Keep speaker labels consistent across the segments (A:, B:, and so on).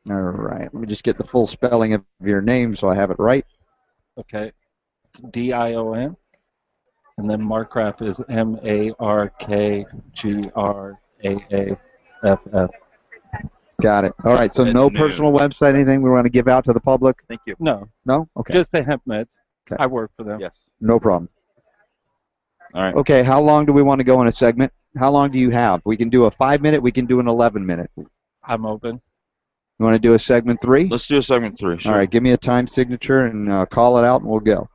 A: All right. Let me just get the full spelling of your name so I have it right.
B: Okay. It's Dion. And then Markgraf is Markgraaff.
A: Got it. All right. So
C: That's
A: no
C: new.
A: personal website, anything we want to give out to the public?
C: Thank you.
B: No,
A: No? Okay.
B: just the hemp meds.
A: Okay.
B: I work for them.
C: Yes.
A: No problem.
C: All right.
A: Okay. How long do we want to go in a segment? How long do you have? We can do a 5-minute. We can do an 11-minute. You
B: I'm open.
A: want to do a segment 3?
C: Let's do a segment 3. Sure.
A: All right. Give me a time signature and call it out, and we'll go.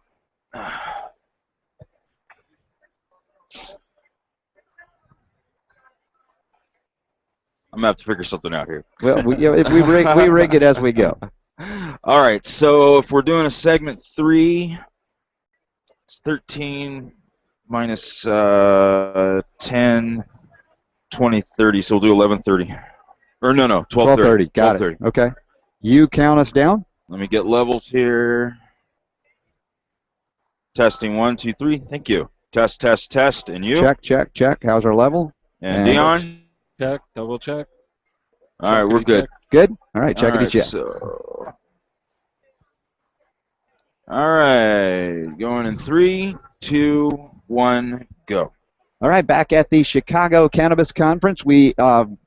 C: I'm gonna have to figure something out here.
A: Well, we rig it as we go.
C: All right. So if we're doing a segment 3, it's 13 minus 10, 20, 30. So we'll do 11:30. Or no, 12:30.
A: 12:30. Got it. Okay. You count us down.
C: Let me get levels here. Testing 1, 2, 3. Thank you. Test, test, test. And you?
A: Check. How's our level?
C: And Dion?
B: Check, double check.
C: All right, we're good.
A: Good? All right, check
C: All right,
A: it check.
C: so, all right, going in 3, 2, 1, go.
A: All right, back at the Chicago Cannabis Conference, we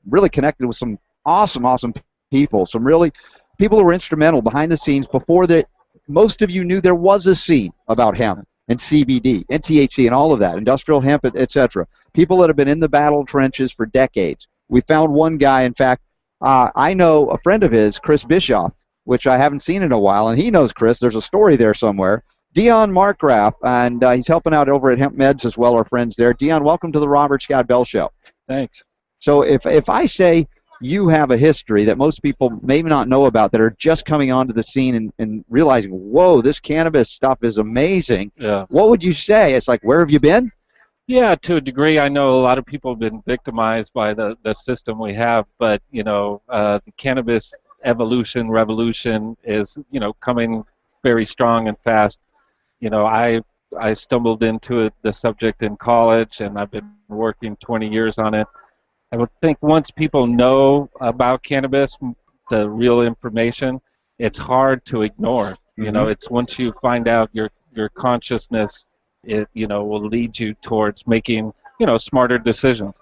A: really connected with some awesome people, some really people who were instrumental behind the scenes before that. Most of you knew there was a scene about hemp and CBD and THC and all of that, industrial hemp, etc. People that have been in the battle trenches for decades. We found one guy, in fact, I know a friend of his, Chris Bischoff, which I haven't seen in a while, and he knows Chris. There's a story there somewhere. Dion Markgraf, and he's helping out over at Hemp Meds as well, our friends there. Dion, welcome to the Robert Scott Bell Show.
B: Thanks.
A: So if I say you have a history that most people may not know about that are just coming onto the scene and realizing, whoa, this cannabis stuff is amazing,
B: Yeah.
A: what would you say? It's like, where have you been?
B: Yeah, to a degree, I know a lot of people have been victimized by the system we have, but, the cannabis revolution is, coming very strong and fast. I stumbled into the subject in college, and I've been working 20 years on it. I would think once people know about cannabis, the real information, it's hard to ignore. It's once you find out your consciousness, it will lead you towards making smarter decisions.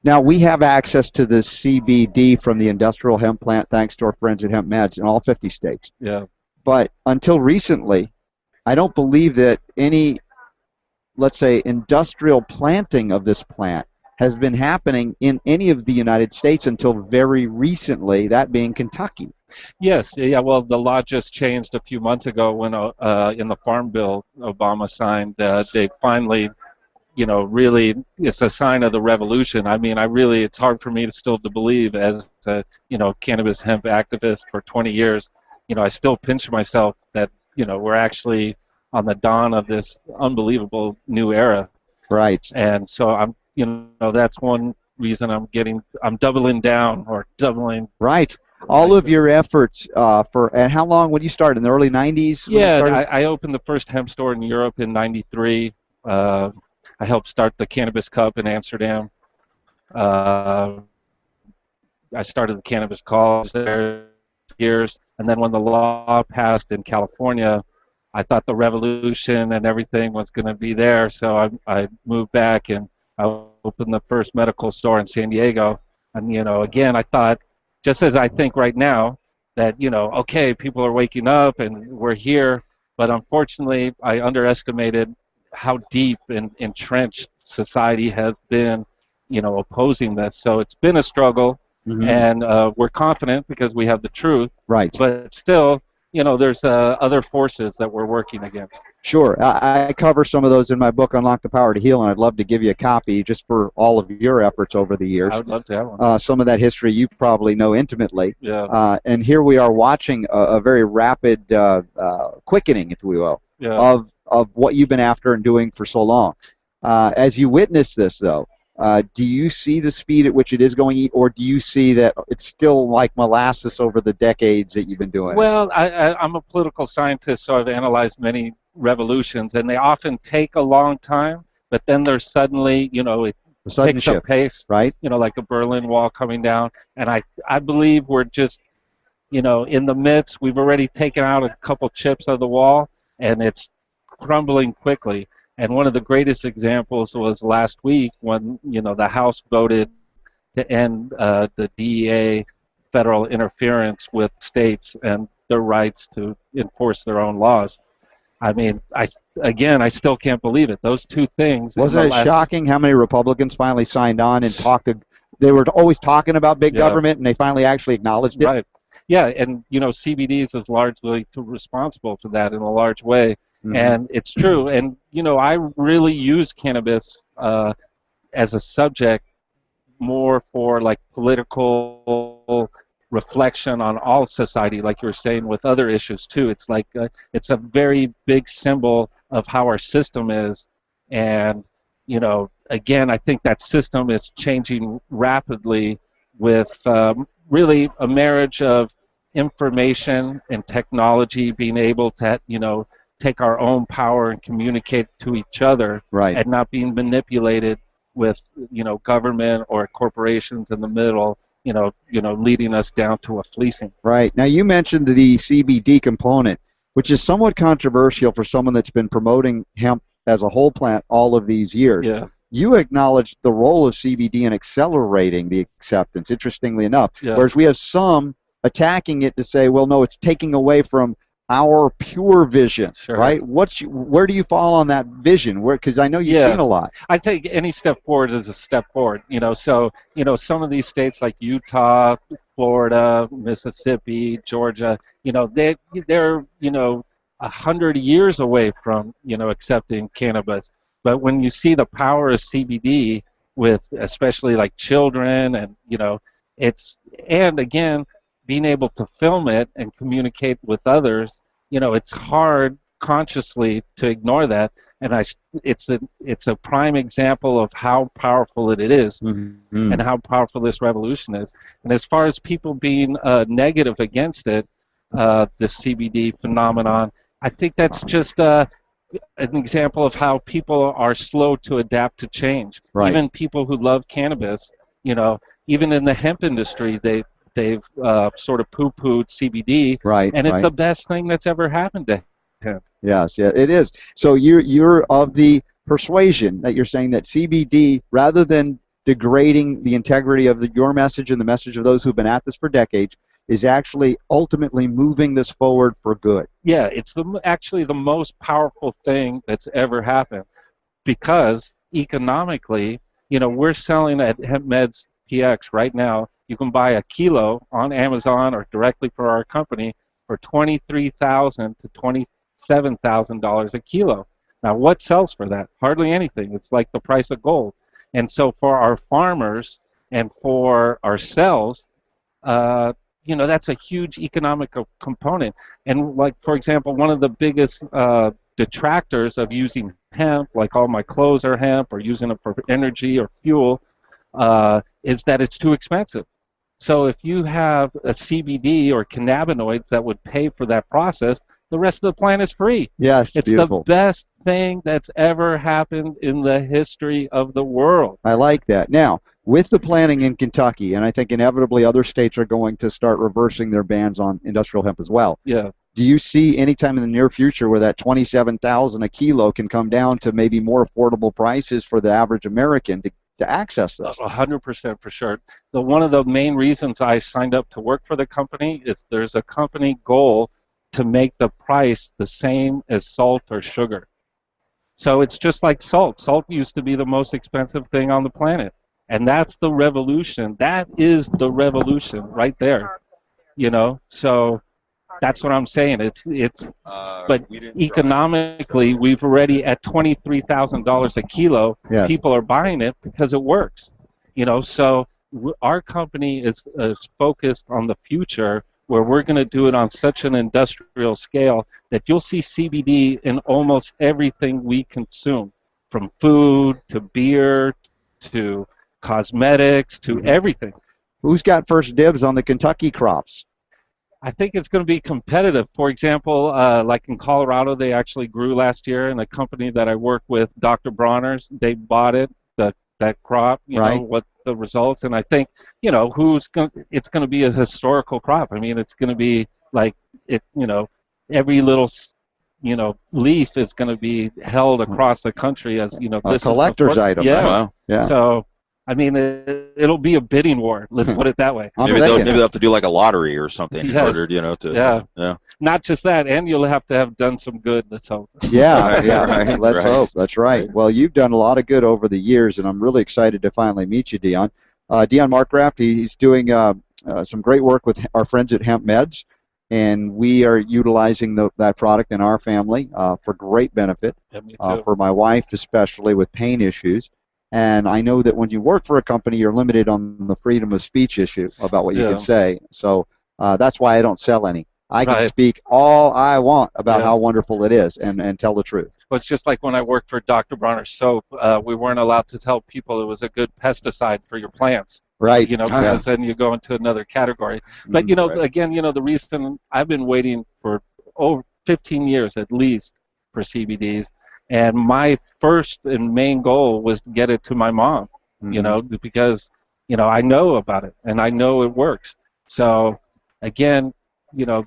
A: Now, we have access to the CBD from the industrial hemp plant thanks to our friends at Hemp Meds in all 50 states.
B: Yeah.
A: But until recently, I don't believe that any, let's say, industrial planting of this plant has been happening in any of the United States until very recently, that being Kentucky.
B: Yes, yeah. Well, the law just changed a few months ago when, in the Farm Bill Obama signed, they finally, really, it's a sign of the revolution. I mean, it's hard for me to believe as a, cannabis hemp activist for 20 years. I still pinch myself that, we're actually on the dawn of this unbelievable new era.
A: Right.
B: And so that's one reason I'm doubling down or doubling.
A: Right. All of your efforts and how long, when you started, in the early 90s?
B: Yeah, I opened the first hemp store in Europe in '93. I helped start the Cannabis Cup in Amsterdam. I started the Cannabis College there years, and then when the law passed in California, I thought the revolution and everything was going to be there, so I moved back and I opened the first medical store in San Diego. And again, I thought, just as I think right now, that okay, people are waking up and we're here, but unfortunately, I underestimated how deep and entrenched society has been, opposing this. So it's been a struggle, and we're confident because we have the truth.
A: Right.
B: But still, there's other forces that we're working against.
A: Sure. I cover some of those in my book, Unlock the Power to Heal, and I'd love to give you a copy just for all of your efforts over the years.
B: I would love to have one.
A: Some of that history you probably know intimately.
B: Yeah.
A: And here we are watching a very rapid quickening, if we will, of what you've been after and doing for so long. As you witness this, though, do you see the speed at which it is going, or do you see that it's still like molasses over the decades that you've been doing?
B: Well, I'm a political scientist, so I've analyzed many revolutions, and they often take a long time, but then there's suddenly, it picks up pace,
A: right?
B: Like the Berlin Wall coming down, and I believe we're just in the midst, we've already taken out a couple chips of the wall, and it's crumbling quickly. And one of the greatest examples was last week when the House voted to end the DEA federal interference with states and their rights to enforce their own laws. I mean, I still can't believe it. Those two things.
A: Wasn't it shocking how many Republicans finally signed on and talked? They were always talking about big government, and they finally actually acknowledged it.
B: Right. Yeah, and CBDs is largely responsible for that in a large way, and it's true. And I really use cannabis as a subject more for like political reflection on all society, like you were saying with other issues too. It's like it's a very big symbol of how our system is, and again, I think that system is changing rapidly with really a marriage of information and technology being able to take our own power and communicate to each other,
A: right,
B: and not being manipulated with government or corporations in the middle, leading us down to a fleecing.
A: Right. Now you mentioned the CBD component, which is somewhat controversial for someone that's been promoting hemp as a whole plant all of these years.
B: Yeah.
A: You acknowledged the role of CBD in accelerating the acceptance, interestingly enough,
B: Yeah.
A: whereas we have some attacking it to say, well, no, it's taking away from our pure vision,
B: Sure.
A: right? Where do you fall on that vision? Because I know you've seen a lot.
B: I think any step forward is a step forward. So some of these states like Utah, Florida, Mississippi, Georgia, they're 100 years away from accepting cannabis. But when you see the power of CBD with especially like children, and and again, being able to film it and communicate with others, it's hard consciously to ignore that. And it's a prime example of how powerful it is, and how powerful this revolution is. And as far as people being negative against it, the CBD phenomenon, I think that's just an example of how people are slow to adapt to change.
A: Right.
B: Even people who love cannabis, even in the hemp industry, they've sort of poo-pooed CBD,
A: right,
B: and it's
A: right.
B: the best thing that's ever happened to him.
A: Yes, yeah, it is. So you're of the persuasion that you're saying that CBD, rather than degrading the integrity of your message and the message of those who've been at this for decades, is actually ultimately moving this forward for good.
B: Yeah, it's actually the most powerful thing that's ever happened, because economically, we're selling at HempMeds PX right now. You can buy a kilo on Amazon or directly for our company for $23,000 to $27,000 a kilo. Now, what sells for that? Hardly anything. It's like the price of gold. And so for our farmers and for ourselves, that's a huge economic component. And like, for example, one of the biggest detractors of using hemp, like all my clothes are hemp or using it for energy or fuel, is that it's too expensive. So if you have a CBD or cannabinoids that would pay for that process, the rest of the plant is free.
A: Yes,
B: it's
A: beautiful.
B: The best thing that's ever happened in the history of the world.
A: I like that. Now, with the planning in Kentucky, and I think inevitably other states are going to start reversing their bans on industrial hemp as well.
B: Yeah.
A: Do you see any time in the near future where that $27,000 a kilo can come down to maybe more affordable prices for the average American to access this?
B: 100% for sure. One of the main reasons I signed up to work for the company is there's a company goal to make the price the same as salt or sugar. So it's just like salt. Salt used to be the most expensive thing on the planet. And that's the revolution. That is the revolution right there. So that's what I'm saying. But economically, we've already at $23,000 a kilo.
A: Yes.
B: People are buying it because it works. So our company is focused on the future, where we're going to do it on such an industrial scale that you'll see CBD in almost everything we consume, from food to beer to cosmetics to everything.
A: Who's got first dibs on the Kentucky crops?
B: I think it's going to be competitive. For example, like in Colorado, they actually grew last year, and a company that I work with, Dr. Bronner's, they bought it, that crop,
A: right.
B: What the results. And I think, it's going to be a historical crop. I mean, it's going to be like every little leaf is going to be held across the country as
A: A
B: this
A: collector's
B: is the
A: item,
B: yeah.
A: right?
C: Wow.
A: Yeah.
B: So I mean, it'll be a bidding war. Let's put it that way.
A: I'm
C: Maybe
A: thinking.
C: they'll have to do like a lottery or something in
B: Yes.
C: order, to
B: Yeah. Not just that, and you'll have to have done some good. Let's hope.
A: Yeah,
C: Right,
A: yeah.
C: right,
A: Let's
C: right.
A: hope. That's right.
C: Right.
A: Well, you've done a lot of good over the years, and I'm really excited to finally meet you, Dion. Dion Markgraft, he's doing some great work with our friends at Hemp Meds, and we are utilizing that product in our family for great benefit,
B: Yeah, me too.
A: for my wife especially with pain issues. And I know that when you work for a company, you're limited on the freedom of speech issue about what you
B: Yeah.
A: can say. So that's why I don't sell any. I can
B: Right.
A: speak all I want about
B: Yeah.
A: how wonderful it is and tell the truth.
B: Well, it's just like when I worked for Dr. Bronner Soap, we weren't allowed to tell people it was a good pesticide for your plants.
A: Right.
B: Because then you go into another category. But
C: Right.
B: again, the reason I've been waiting for over 15 years at least for CBDs, and my first and main goal was to get it to my mom. Because I know about it and I know it works. So again,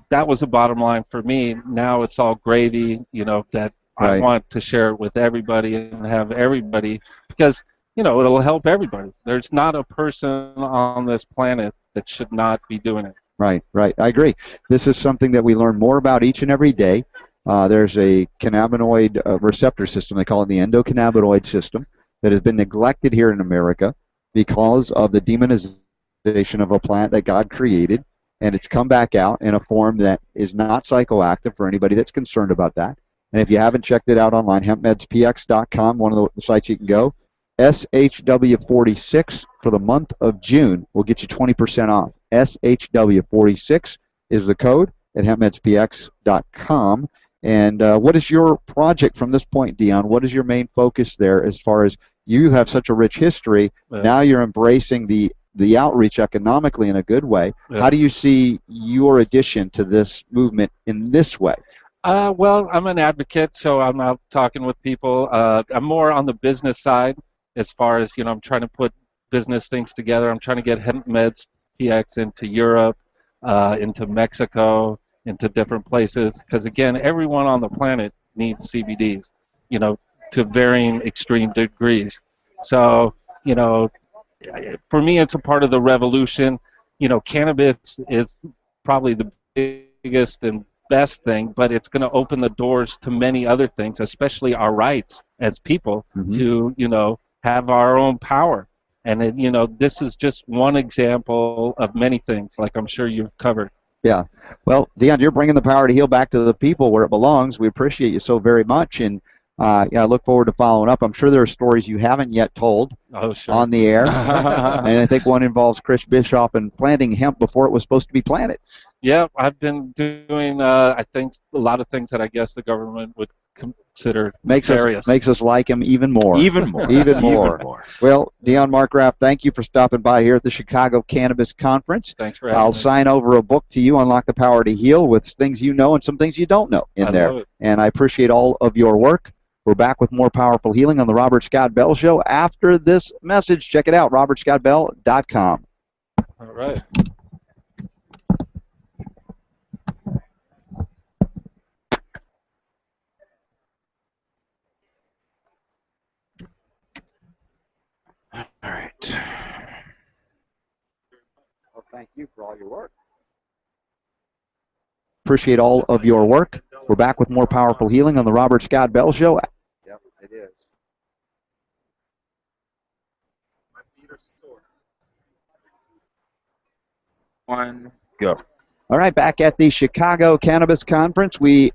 B: that was the bottom line for me. Now it's all gravy. That I
A: Right.
B: want to share it with everybody and have everybody, because it'll help everybody. There's not a person on this planet that should not be doing it.
A: Right, right. I agree. This is something that we learn more about each and every day. There's a cannabinoid receptor system, they call it the endocannabinoid system, that has been neglected here in America because of the demonization of a plant that God created. And it's come back out in a form that is not psychoactive for anybody that's concerned about that. And if you haven't checked it out online, hempmedspx.com, one of the sites you can go. SHW46 for the month of June will get you 20% off. SHW46 is the code at hempmedspx.com. And what is your project from this point, Dion? What is your main focus there as far as you have such a rich history?
B: Yeah.
A: Now you're embracing the outreach economically in a good way.
B: Yeah.
A: How do you see your addition to this movement in this way?
B: Well, I'm an advocate, so I'm out talking with people. I'm more on the business side as far as, I'm trying to put business things together. I'm trying to get Hemp Meds PX into Europe, into Mexico, into different places. Because, again, everyone on the planet needs CBDs, to varying extreme degrees. So, for me, it's a part of the revolution. Cannabis is probably the biggest and best thing, but it's going to open the doors to many other things, especially our rights as people to, have our own power. And, this is just one example of many things, like I'm sure you've covered.
A: Yeah. Well, Dion, you're bringing the power to heal back to the people where it belongs. We appreciate you so very much. And I look forward to following up. I'm sure there are stories you haven't yet told on the air. And I think one involves Chris Bischoff and planting hemp before it was supposed to be planted.
B: Yeah, I've been doing, I think, a lot of things that I guess the government would consider nefarious.
A: Makes us like him even more.
C: Even more.
A: Even more. Well, Dion Markgraft, thank you for stopping by here at the Chicago Cannabis Conference.
B: Thanks for having
A: I'll
B: me.
A: sign over a book to you, Unlock the Power to Heal, with things you know and some things you don't know in there.
B: Love it.
A: And I appreciate all of your work. We're back with more Powerful Healing on the Robert Scott Bell Show after this message. Check it out, robertscottbell.com.
B: All right.
C: All right.
A: Well, thank you for all your work. Appreciate all of your work. We're back with more Powerful Healing on the Robert Scott Bell Show. Yep, it is.
B: My feet are sore.
C: One, go.
A: All right, back at the Chicago Cannabis Conference, we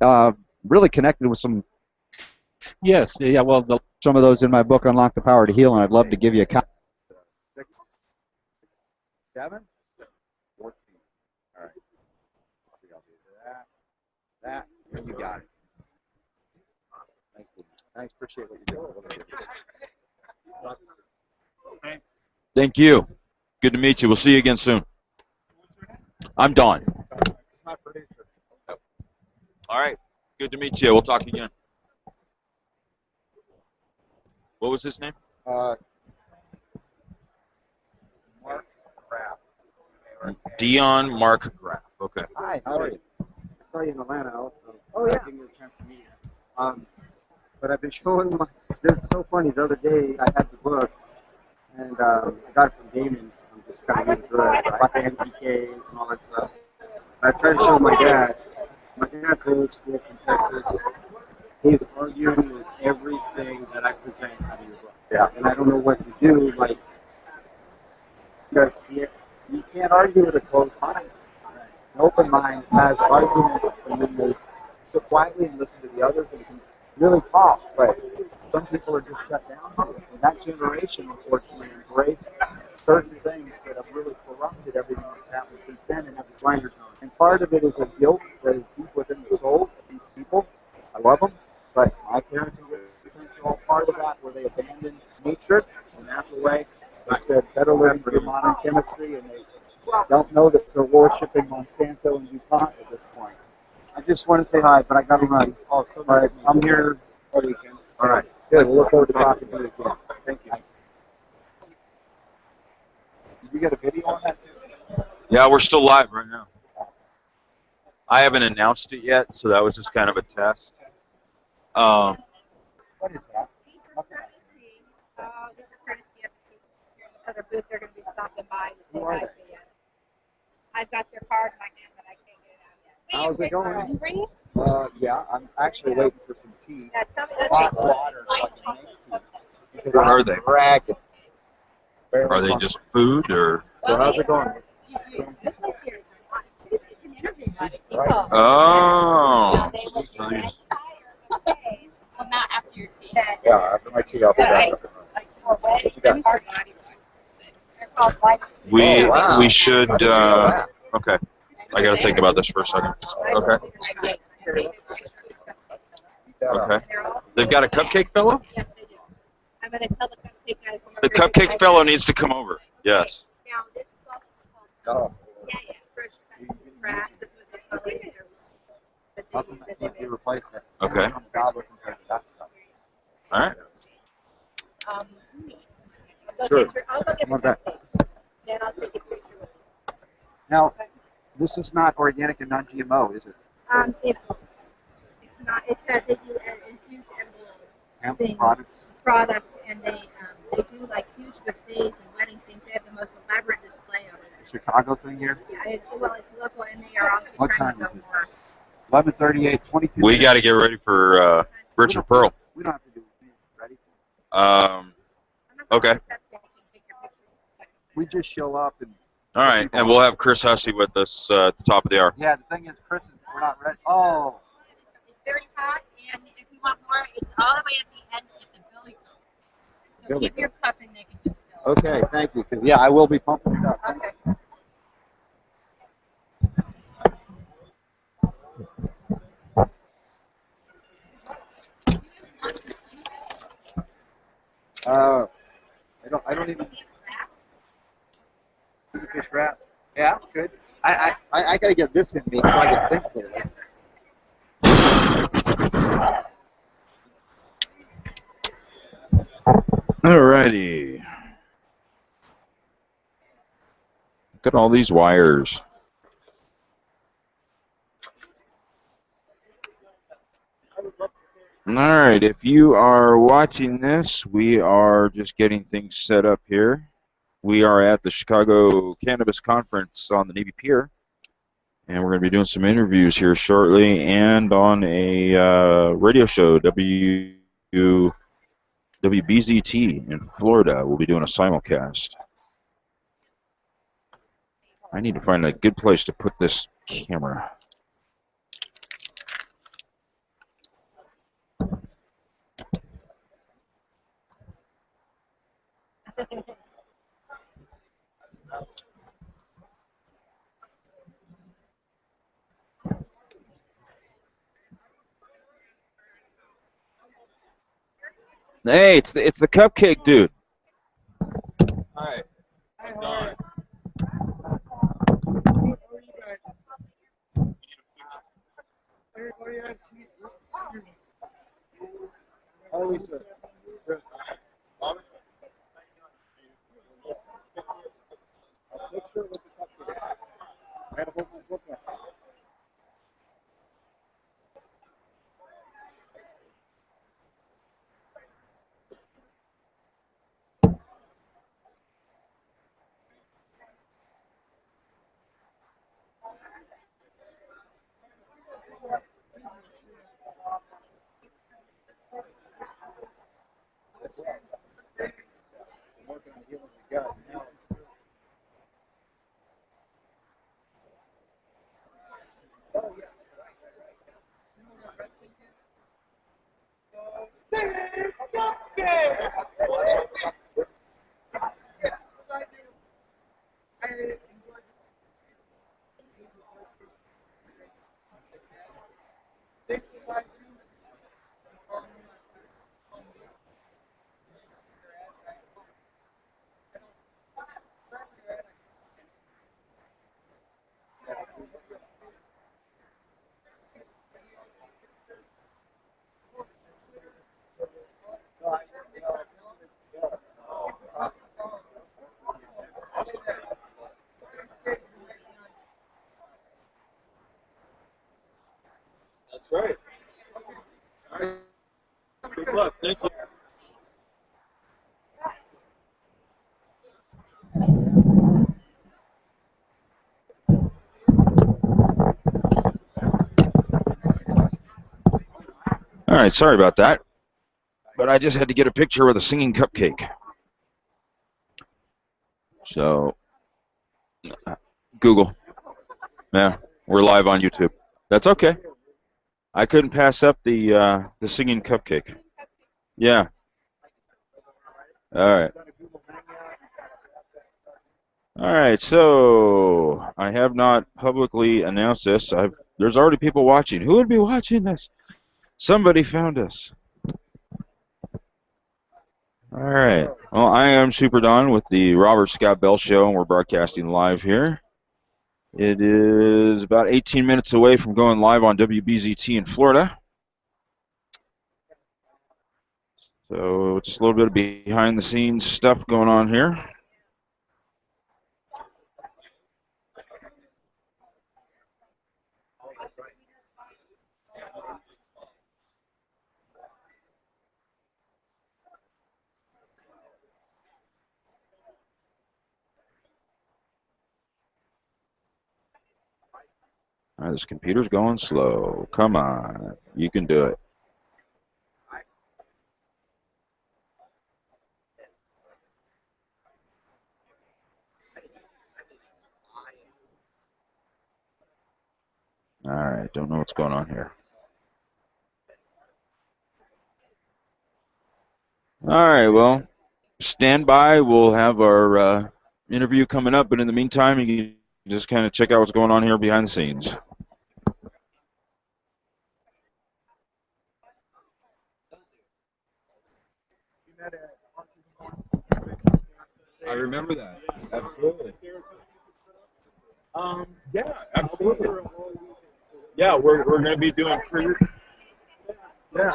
A: really connected with some
B: Yes. Yeah. Well,
A: of those in my book, Unlock the Power to Heal, and I'd love to give you a copy. 6, 7, 14. All right. Let's see, I'll do that, and you got it. Thanks, appreciate what you're doing.
B: Thanks.
C: Thank you. Good to meet you. We'll see you again soon. I'm Don.
A: My producer.
C: All right. Good to meet you. We'll talk again. What was his name? Dion Mark Graff. Okay.
D: Hi, how are you? I saw you in Atlanta also. Oh, yeah. I didn't get a chance to meet you. But I've been showing my. This is so funny. The other day I had the book, and I got it from Damon. I'm just kind of reading through it about the NPKs and all that stuff. And I tried to show my dad. My dad's old school from Texas. He's arguing with everything that I present out of your book. Yeah. And I don't know what to do. Like, because you can't argue with a closed mind. An open mind has arguments, and then they sit quietly and listen to the others and can really talk. But some people are just shut down to it. And that generation, unfortunately, embraced certain things that have really corrupted everything that's happened since then and have the blinders on. And part of it is a guilt that is deep within the soul of these people. I love them, but my parents and grandparents are all part of that, where they abandoned nature, the natural way. They said better learn for modern chemistry, and they don't know that they're worshiping Monsanto and DuPont at this point. I just want to say hi, but I got to run. Oh, so all right, I'm here all weekend. All right, good. We'll look forward to talking to you again. Thank you. Did you get a video on that too?
C: Yeah, we're still live right now. I haven't announced it yet, so that was just kind of a test.
D: What is that?
E: These are courtesy of the people here in this other booth. They're going to be stopping by to say
D: Who are
E: hi
D: they?
E: to you. I've got their card in my hand, but I can't get it out yet.
D: How's it going?
E: Hungry?
D: Yeah, I'm actually waiting for some tea.
E: Yeah, tell me that's
D: Hot
E: it.
D: water so I can make tea. Because
C: What
D: I'm
C: are they?
D: dragging.
C: Are they just food or?
D: So how's it going?
E: You can interview other people.
D: Right.
C: Oh.
E: They will do that tire. Well, not after your tea.
D: Yeah, after my tea, I'll be back.
E: What
D: you got?
E: They're called life.
C: We
D: Oh, wow.
C: we should.
D: I didn't know that.
C: Okay. I got to think about this for a second. Okay. Okay. They've got a cupcake fellow?
E: Yes, they do. I'm going to tell the cupcake guy to come over
C: The
E: here.
C: cupcake fellow needs to come over. Yes.
E: Now, this is also called
D: Oh.
E: fresh cut grass. This would be called
D: How come you replace it?
C: Okay.
D: Gobbler compared to that stuff.
C: All right.
E: I'll
D: Sure.
E: I'll go get
D: Come on
E: the
D: back.
E: cupcake. Then I'll take his picture with you.
D: Now, this is not organic and non-GMO, is it?
E: It's not. It's they do infused edible
D: Hemp
E: things,
D: products?
E: and they do like huge buffets and wedding things. They have the most elaborate display over there.
D: Chicago thing here?
E: Yeah, well, it's local, and they are also
D: What
E: trying
D: time
E: to
D: is
E: go
D: it?
E: more.
D: 11:38, 22
C: We
D: minutes.
C: got to get ready for Richard Pearl.
D: We don't have to do it. Ready?
C: Um. Okay.
D: We just show up and...
C: All right, and we'll have Chris Hussey with us at the top of the hour.
D: Yeah, the thing is, Chris, we're not ready. Oh.
F: It's very hot, and if you want more, it's all the way at the end at the belly goes. So
D: Belly
F: keep your cup and they can just fill it.
D: Okay, thank you. Because, yeah, I will be pumping it up.
F: Okay.
D: I don't even... Fish wrap? Yeah, good. I got to get this in me so I can think clearly.
C: Alrighty. Look at all these wires. Alright, if you are watching this, we are just getting things set up here. We are at the Chicago Cannabis Conference on the Navy Pier, and we're going to be doing some interviews here shortly and on a radio show, WBZT in Florida. We'll be doing a simulcast. I need to find a good place to put this camera. Hey, it's the cupcake dude. Hi. How's it going?
D: Always a picture with the cupcake.
C: luck. Thank you. All right, sorry about that, but I just had to get a picture with a singing cupcake. So, Google. Yeah, we're live on YouTube. That's okay. I couldn't pass up the singing cupcake. Yeah. All right. All right. So I have not publicly announced this. There's already people watching. Who would be watching this? Somebody found us. All right. Well, I am Super Don with the Robert Scott Bell Show, and we're broadcasting live here. It is about 18 minutes away from going live on WBZT in Florida. So just a little bit of behind the scenes stuff going on here. All right, this computer's going slow. Come on. You can do it. All right, don't know what's going on here. All right, well, stand by. We'll have our interview coming up, but in the meantime, you can just kind of check out what's going on here behind the scenes.
G: I remember that. Absolutely. Yeah, absolutely. Yeah, we're going to be doing pre. Yeah.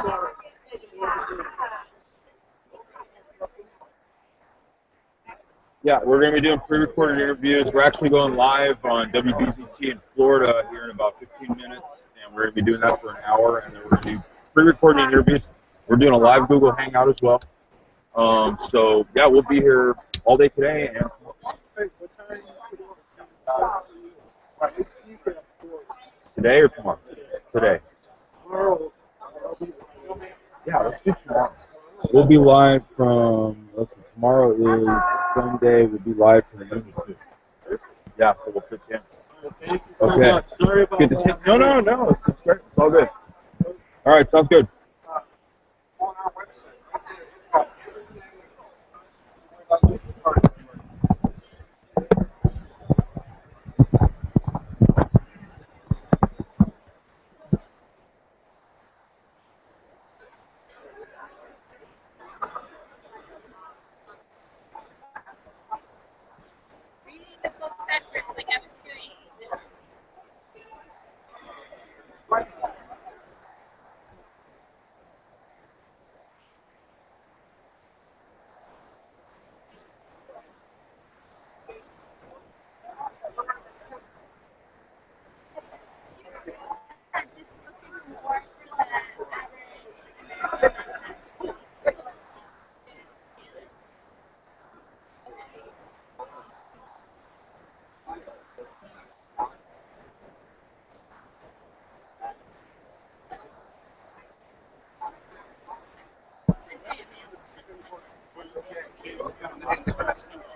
G: Yeah, we're going to be doing pre-recorded interviews. We're actually going live on WBZT in Florida here in about 15 minutes, and we're going to be doing that for an hour, and then we're going to do pre-recorded interviews. We're doing a live Google Hangout as well. So, yeah, we'll be here all day today. And today or tomorrow? Today. Yeah, let's do tomorrow. We'll be live from, let's see, tomorrow is Sunday. We'll be live from the YouTube. Yeah, so we'll pitch in.
H: Thank you so
G: Okay.
H: much. Sorry about
G: Good to see you. No, it's great. It's all good. All right, sounds good.
F: Reading the book backwards like I was doing. Just looking more for the average American.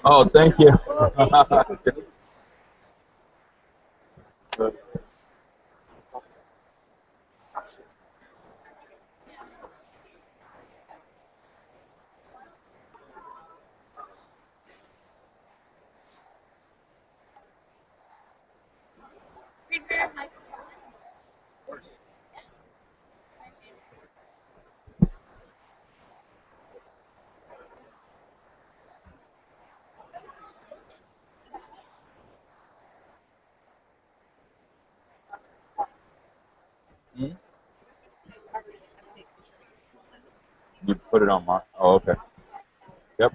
G: Oh, thank you.
F: Prepare my
G: You put it on my. Oh, okay. Yep.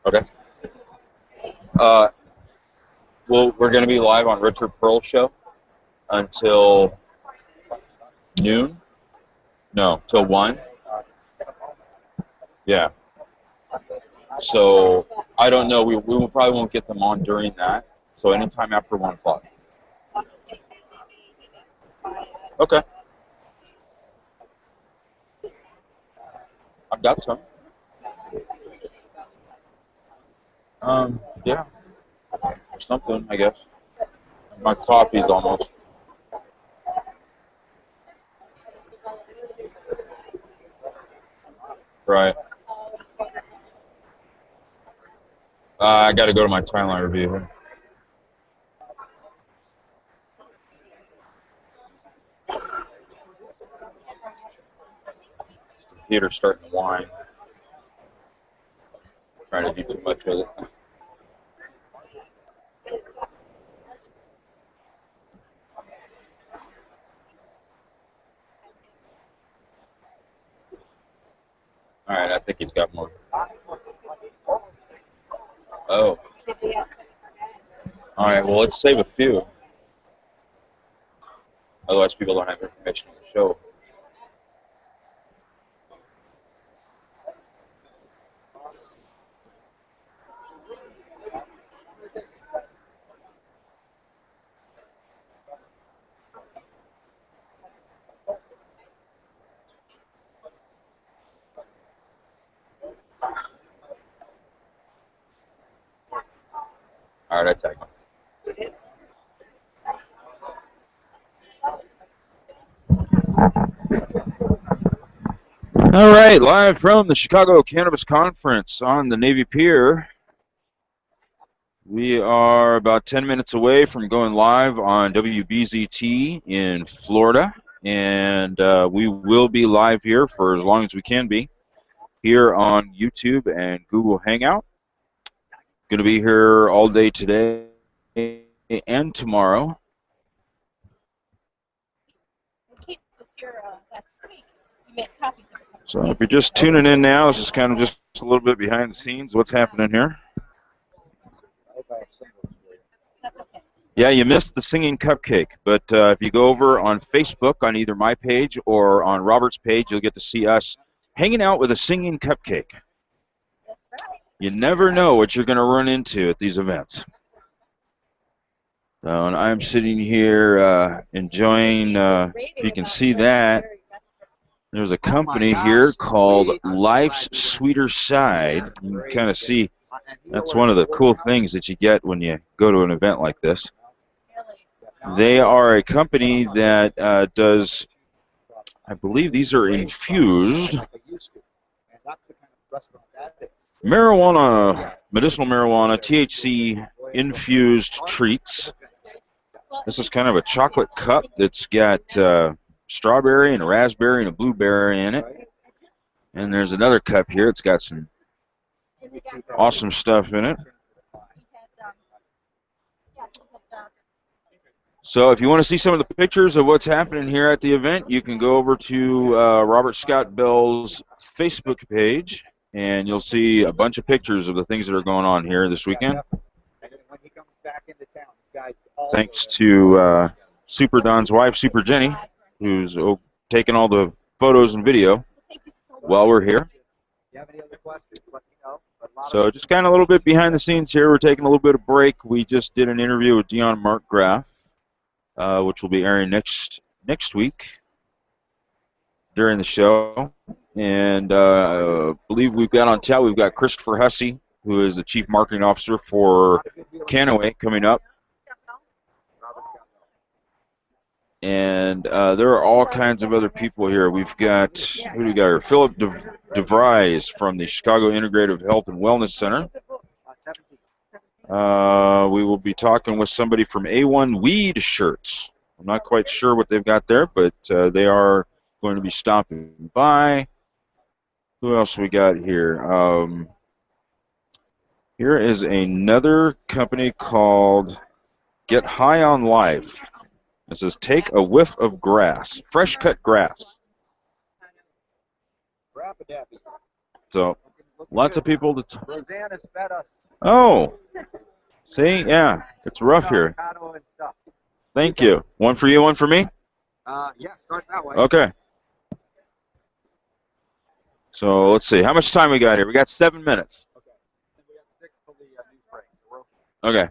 G: Okay. Uh, well, we're going to be live on Richard Pearl's show until noon. No, till 1. Yeah. So I don't know. We will probably won't get them on during that. So anytime after 1 o'clock. Okay. I've got some. Yeah. Or something, I guess. My coffee's almost. Right. I got to go to my timeline review here. Computer's starting to whine. Trying to do too much with it. All right, I think he's got more. Oh. All right, well, let's save a few. Otherwise, people don't have information on the show. All right, I tag him. All right, live from the Chicago Cannabis Conference on the Navy Pier. We are about 10 minutes away from going live on WBZT in Florida, and we will be live here for as long as we can be here on YouTube and Google Hangout. Going to be here all day today and tomorrow. So if you're just tuning in now, this is kind of just a little bit behind the scenes, what's happening here. Yeah, you missed the singing cupcake, but if you go over on Facebook on either my page or on Robert's page, you'll get to see us hanging out with a singing cupcake. You never know what you're going to run into at these events. So, and I'm sitting here enjoying, if you can see that, there's a company here called Life's Sweeter Side. You can kind of see that's one of the cool things that you get when you go to an event like this. They are a company that does, I believe these are infused marijuana, medicinal marijuana, THC infused treats. This is kind of a chocolate cup that's got strawberry and a raspberry and a blueberry in it. And there's another cup here. It's got some awesome stuff in it. So if you want to see some of the pictures of what's happening here at the event, you can go over to Robert Scott Bell's Facebook page, and you'll see a bunch of pictures of the things that are going on here this weekend. Thanks to Super Don's wife, Super Jenny, who's taking all the photos and video while we're here. So just kind of a little bit behind the scenes here. We're taking a little bit of break. We just did an interview with Dion Markgraf, which will be airing next week during the show. And I believe we've got on tap, we've got Christopher Hussey, who is the Chief Marketing Officer for Canaway, coming up. And there are all kinds of other people here. We've got, who do we got here? Philip DeVries from the Chicago Integrative Health and Wellness Center. We will be talking with somebody from A1 Weed Shirts. I'm not quite sure what they've got there, but they are going to be stopping by. Who else we got here? Here is another company called Get High on Life. It says, take a whiff of grass, fresh cut grass. So
C: Lots of people to.
A: Roseanne has fed us
C: Oh, see, yeah, it's rough here.
A: avocado and stuff.
C: Thank you. One for you, one for me.
A: Yeah, start that way.
C: Okay. So let's see. How much time we got here? We got 7 minutes.
A: Okay. And we have 6 till the news break. So we're okay.
C: Okay.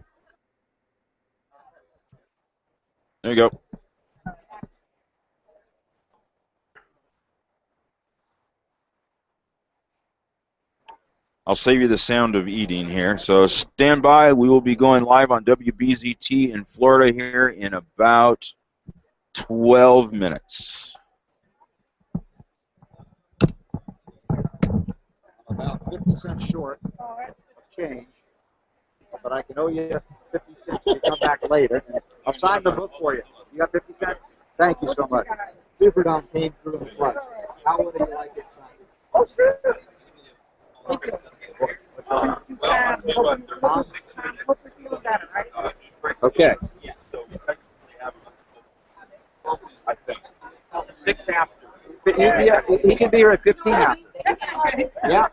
C: There you go. I'll save you the sound of eating here. So stand by. We will be going live on WBZT in Florida here in about 12 minutes.
A: I'm about 50 cents short of change, but I can owe you 50 cents if you come back later. I'll sign the book for you. You got 50 cents? Thank you so much. Super Dom came through in the clutch. How would you like it signed?
H: Oh, sure.
A: Okay.
G: I think. 6 after.
A: He can be here at 15 after. Yeah.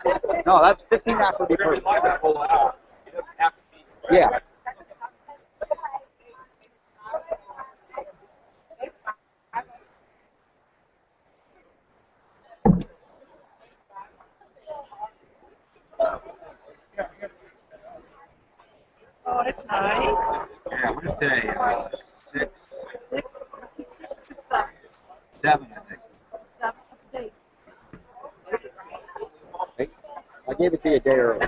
A: No, that's 15 after would be perfect. Yeah.
H: Oh, that's nice.
A: Yeah, what is today? 6,
H: 6,
A: 7, I think.
H: 7 days.
A: Hey, I gave it to you a day early.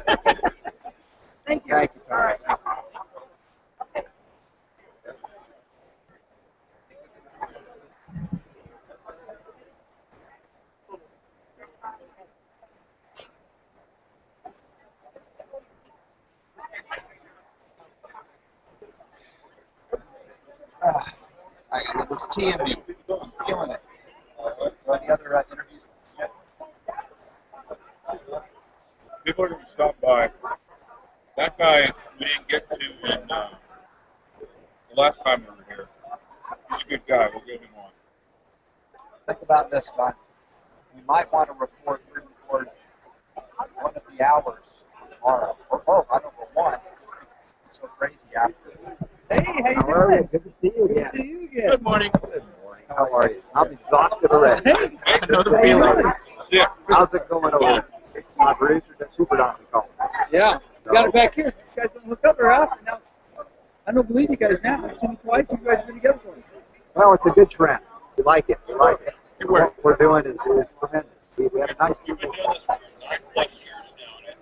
H: Thank you.
A: Thank you,
H: All right.
A: I got this tea in me. I'm feeling it. So any other interviews?
G: People are going to stop by. That guy we didn't get to in the last time we were here. He's a good guy. We'll get him on.
A: Think about this, Bud. We might want to re-record one of the hours tomorrow. Or both. I don't know, one. It's so crazy after.
I: Hey, how you doing?
A: Good to see you again.
I: Good to see you again.
G: Good morning.
A: Good morning. How are you? I'm exhausted already.
I: Hey,
G: I know the feeling. Yeah.
A: How's it going over there? My producer, that Super Don, we call him.
I: yeah. You got it back here. You guys don't hook up or up. Now, I don't believe you guys now. I've seen you twice. You guys have been together for me.
A: Well, it's a good trend. We like it. We like it. What we're doing is tremendous. We have a nice
G: We've been
A: people.
G: doing this for 9+ years now, and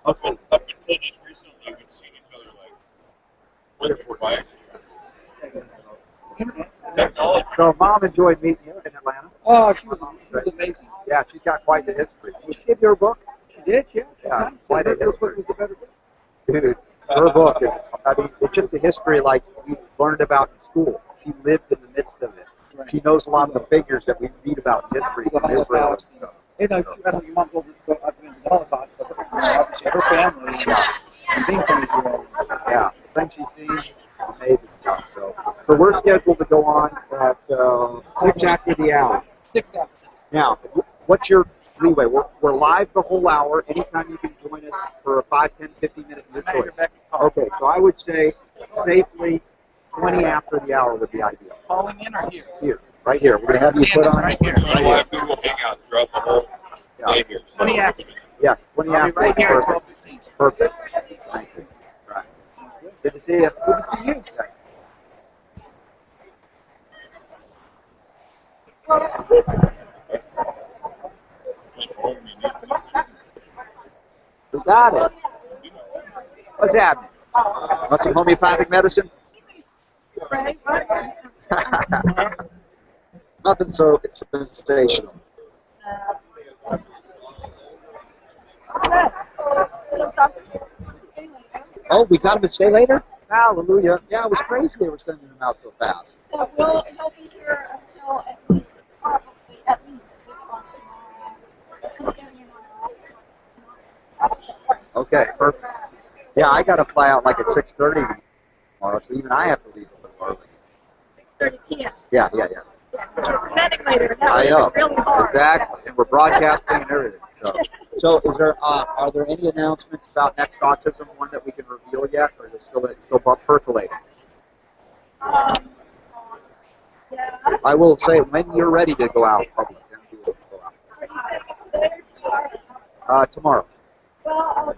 G: I think up until just recently, we've been seeing each other like once or twice. Technology.
A: So Mom enjoyed meeting you in Atlanta.
I: Oh, she was amazing.
A: Yeah, she's got quite the history. Did she give you her book?
I: She did, yeah. She's
A: Yeah,
I: nice.
A: quite a
I: Her book
A: history.
I: was a better book.
A: Dude, her book is, I mean, it's just the history like we learned about in school. She lived in the midst of it.
I: Right.
A: She knows a lot of the figures that we read about in history
I: The
A: from Israel and
I: Holocaust.
A: stuff.
I: You know, I don't know, your mom told us to go up into the Holocaust, but obviously her family and being from Israel.
A: Yeah, the things she's seen, amazing stuff. So we're scheduled to go on at 6 after the hour.
I: 6 after.
A: Now, what's your leeway? We're live the whole hour. Anytime you can join us for a 5, 10, 15-minute your choice. Okay, so I would say safely 20 after the hour would be ideal.
I: Calling in or here?
A: Here, right here. We're going to have you put on.
I: Right here.
G: We're doing a live Google Hangout throughout the whole day here. So
I: 20 after.
A: Yes, 20
I: I'll be
A: after.
I: right here at
A: Perfect.
I: 12:15.
A: Perfect. Thank you. Right. Good to see you.
I: Good to see you.
A: We got it. What's happening? Want some homeopathic medicine? Nothing so sensational. Oh, we got him to stay later? Hallelujah. Yeah, it was crazy they were sending him out so fast.
J: So he'll be here until probably at least 8 o'clock tomorrow. So then
A: Okay, perfect. Yeah, I got to fly out like at 6:30 tomorrow, so even I have to leave a little early.
J: 6:30 p.m.
A: Yeah.
J: But you're presenting later. That
A: I
J: was
A: know.
J: really hard.
A: Exactly. And we're broadcasting and everything. So So, are there any announcements about next autism one that we can reveal yet, or is it still percolating?
J: Yeah.
A: I will say when you're ready to go out public, then we will go out.
J: Are you saying it today or tomorrow?
A: Tomorrow.
J: Well, I'll I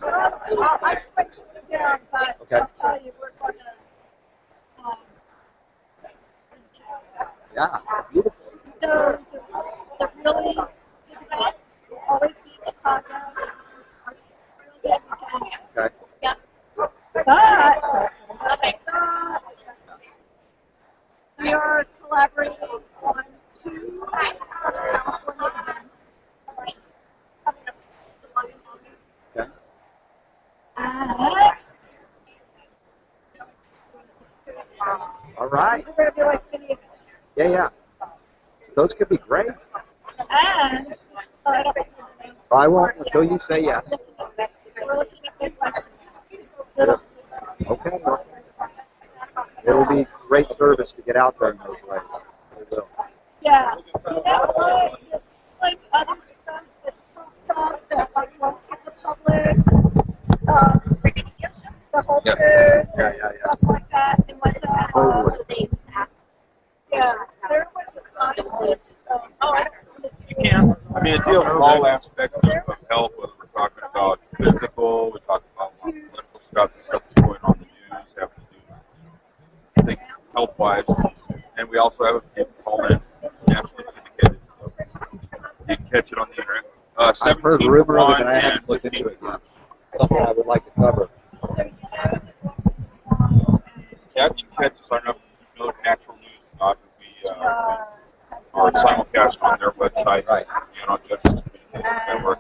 J: can write something down, but
A: Okay.
J: I'll tell you, we're going to,
A: Yeah. Beautiful.
J: so the really big events will always be in Chicago.
A: Okay.
J: Yeah. But, we are collaborating on 2 California events. Coming up July and August.
A: Okay. All right.
J: These are going to be like mini events.
A: Yeah. Those could be great.
J: And I don't think
A: I won't until you say yes.
J: we're looking at big questions.
A: Okay. It will be great service to get out there in those ways. It will.
J: Yeah. You know what? It's like other stuff that pops up that like won't hit the public. The whole
C: Yes.
J: food,
A: Yeah.
J: stuff like that. And what's
A: Totally.
J: yeah. There was a scientist.
G: You can. I mean, it deals with all aspects of health, whether we're talking about physical, we talk about political stuff, the stuff that's going on in the news, having to do, I think, health-wise. And we also have people call in nationally syndicated, so you can catch it on the internet.
A: I've heard rumor of it, but I haven't looked into it yet. Something I would like to cover.
G: Yeah, you can catch us on Natural News. We are simulcast on their website and on Justice Communications Network,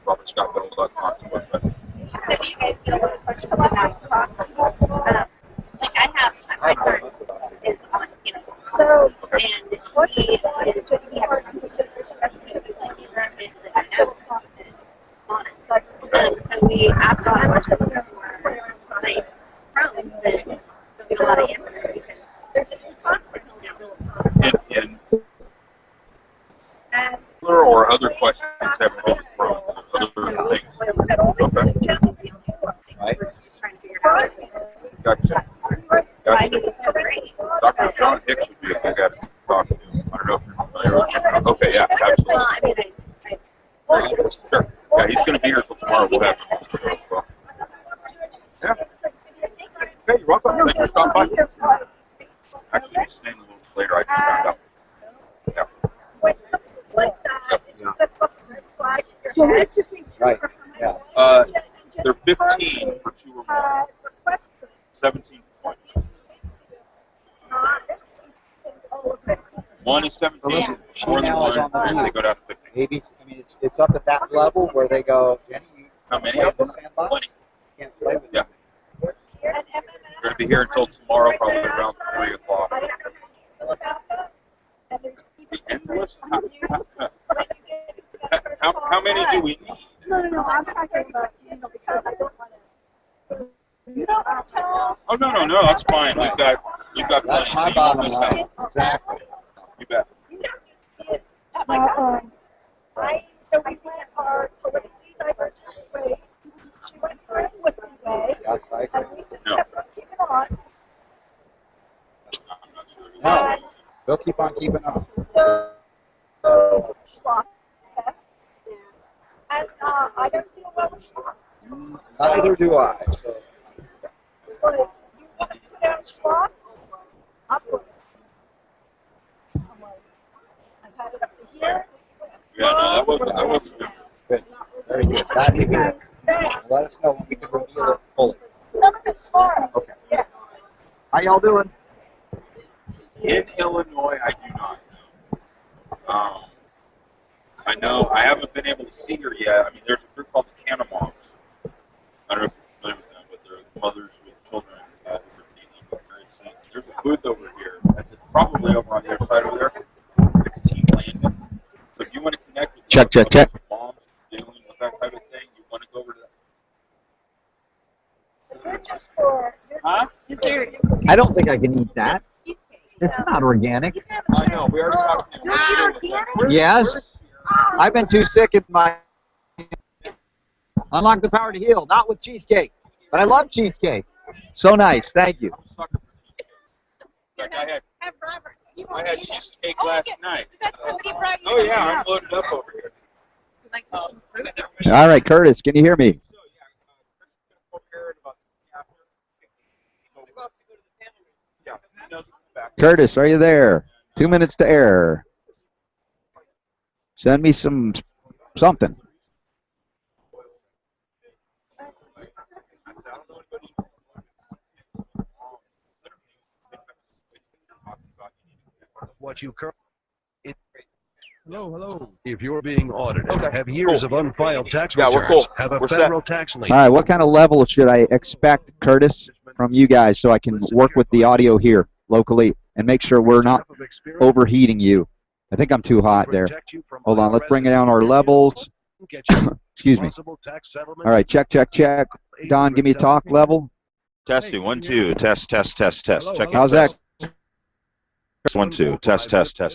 G: robertscottbell.com's website.
F: So do you guys get a lot of questions about crops? Like I have, my son is on cannabis.
J: So,
F: And
J: what's
F: he
J: his advantage if
F: he
J: you
F: has
J: are
F: a
J: consideration
F: like the environment that I know on it. So we ask a lot of questions for like problems that get a lot of answers because there's a conflict still.
G: And or other questions having to do with drones or other things. Okay.
A: Right.
G: Gotcha.
F: I mean, it's so great.
G: Dr. John Hicks would be a good guy to talk to. I don't know if you're familiar with him. Okay, yeah, absolutely.
F: Well, I mean,
G: Sure. Yeah, he's going to be here till tomorrow. We'll have him on the show as well. Yeah. Hey, you're welcome. Thanks for stopping by. Actually, he's staying a little later. I just found out. Yeah.
J: when something like that, it just sets up a red flag in your head.
A: Right. Yeah.
G: They're 15 for 2 or more. 17 for 1. One is 17. More than one, and they go down to 15.
A: Maybe, I mean, it's up at that level where they go, Jenny, you
G: How many
A: play
G: of
A: in the
G: them?
A: sandbox?
G: 20.
A: You can't play with
G: Yeah.
A: them.
G: We're going to be here until tomorrow, probably around 3 o'clock. The endless? How many do we need?
J: No, I'm talking about because I don't want to. You don't want to tell.
G: Oh, no, that's fine. We've got
A: That's
G: plenty.
A: my bottom line. Exactly.
G: You bet.
J: So we went our politically divergent ways. She went her pussy way.
A: Yes, I agree.
J: And we just kept on keeping on.
G: I'm not sure.
A: No, we'll keep on keeping on.
J: So, schlock fest. And I don't feel well with schlock.
A: Neither do I. So,
J: But if you want to put out schlock, I'll put it. I've had it up to here.
G: Yeah, no, that wasn't good.
A: good. Very good. Glad to hear it. Let us know when we can reveal it fully.
J: Some of it's far.
A: Okay.
J: Yeah.
A: How y'all doing?
G: In Illinois, I do not know. I know I haven't been able to see her yet. I mean, there's a group called the Cannabis. I don't know if you're familiar with them, but they're mothers with children who are dealing with various things. There's a booth over here. It's probably over on the other side over there. It's Team Landon. So if you want to connect with
A: Check.
G: moms dealing with that type of thing, you want to go over to that.
J: You're just for.
G: Huh?
A: I don't think I can eat that. It's not organic.
G: I know. We already talked to
J: Do you eat organic?
A: Yes. I've been too sick in my.
G: And
A: Unlock the power to heal. Not with cheesecake, but I love cheesecake. So nice. Thank you.
G: Like I had
H: Have Robert. You
G: I
H: want
G: had
H: to eat it?
G: cheesecake
H: Oh,
G: last
H: get-
G: night.
H: Somebody brought you
G: Oh yeah,
H: something
G: I'm
H: else.
G: loaded up over here.
H: You like some fruit?
A: All right, Curtis, can you hear me?
G: So yeah, Chris is gonna poke Aaron about the after. So we'll have to go to the family room. Yeah, he knows what's back.
A: Curtis, are you there? 2 minutes to air. Send me something.
K: What you currently.
L: Hello.
K: If you're being audited,
C: Okay,
K: have years
C: cool.
K: of unfiled tax
C: Yeah, we're
K: returns,
C: cool.
K: have a
C: We're set.
K: federal tax lien.
A: All right, what kind of level should I expect, Curtis, from you guys so I can work with the audio here locally and make sure we're not overheating you? I think I'm too hot there. Hold on, let's bring down our levels. Excuse me. All right, check, check, check. Don, give me a talk level.
C: Testing 1 2. Test.
L: Hello,
C: Check.
A: How's that?
C: 1 2. Test.
L: Good. Can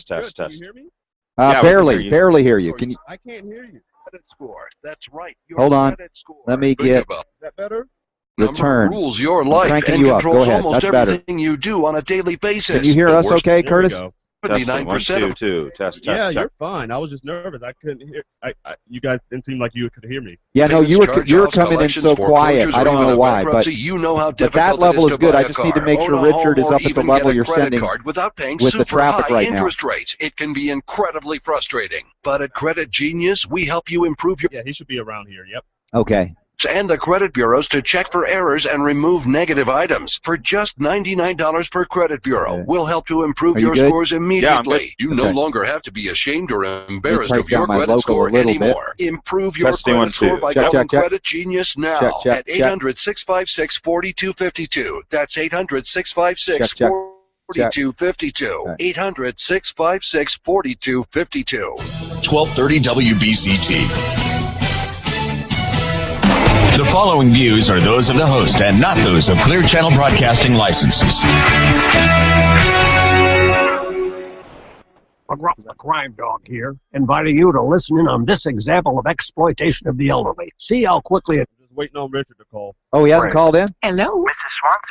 L: you hear me?
C: Yeah, we can hear you.
A: Barely hear you. Can you
L: I can't hear you.
K: Credit score. That's right. Your
A: hold on?
K: credit score.
A: Let me
K: Think
A: get
K: about
L: Is that better?
A: return.
K: rules your life
A: cranking
K: and
A: you up. Go
K: controls
A: ahead.
K: almost
A: That's better.
K: everything you do on a daily basis.
A: Can you hear
K: The
A: us
K: worst
A: okay,
L: There we
A: Curtis?
L: go.
C: Testing 1
K: 79%
C: 2
K: of
C: 2. Test.
L: Yeah,
C: Check.
L: you're fine. I was just nervous. I couldn't hear. You guys didn't seem like you could hear me.
A: Yeah, no,
K: payments,
A: you were
K: charge-offs,
A: coming in
K: collections,
A: so quiet.
K: foreclosures,
A: I
K: or
A: don't
K: even
A: know
K: a
A: why, but
K: bankruptcy, you know how
A: that
K: difficult
A: level
K: it is
A: is
K: to
A: good.
K: buy
A: I
K: a
A: just need to
K: car,
A: make
K: own
A: sure
K: a
A: Richard
K: home,
A: is
K: or
A: up at the
K: even
A: level
K: get a
A: you're
K: credit
A: sending
K: card without paying
A: with the
K: super
A: traffic
K: high
A: right now.
K: interest rates. It can be incredibly frustrating. But at Credit Genius, we help you improve your
L: Yeah, he should be around here. Yep.
A: Okay.
K: and the credit bureaus to check for errors and remove negative items. For just $99 per credit bureau,
A: Okay.
K: we'll help to improve
A: Are you
K: your
A: good?
K: scores immediately. You no
A: Okay.
K: longer have to be ashamed or embarrassed
A: break
K: of your
A: down my
K: credit
A: local a
K: score
A: little bit.
K: anymore. Improve your
C: Testing 1
K: credit score
C: 2.
K: by
A: Check,
K: calling
A: check, check.
K: Credit Genius now
A: Check, check,
K: at
A: check.
K: 800-656-4252. That's 800-656-4252.
A: Check, check. Check.
K: 800-656-4252.
M: 1230 WBCT. The following views are those of the host and not those of Clear Channel Broadcasting licenses.
N: McGruff the Crime Dog here, inviting you to listen in on this example of exploitation of the elderly. See how quickly it...
L: Just waiting on Richard to call.
A: Oh, he hasn't called in?
O: Hello?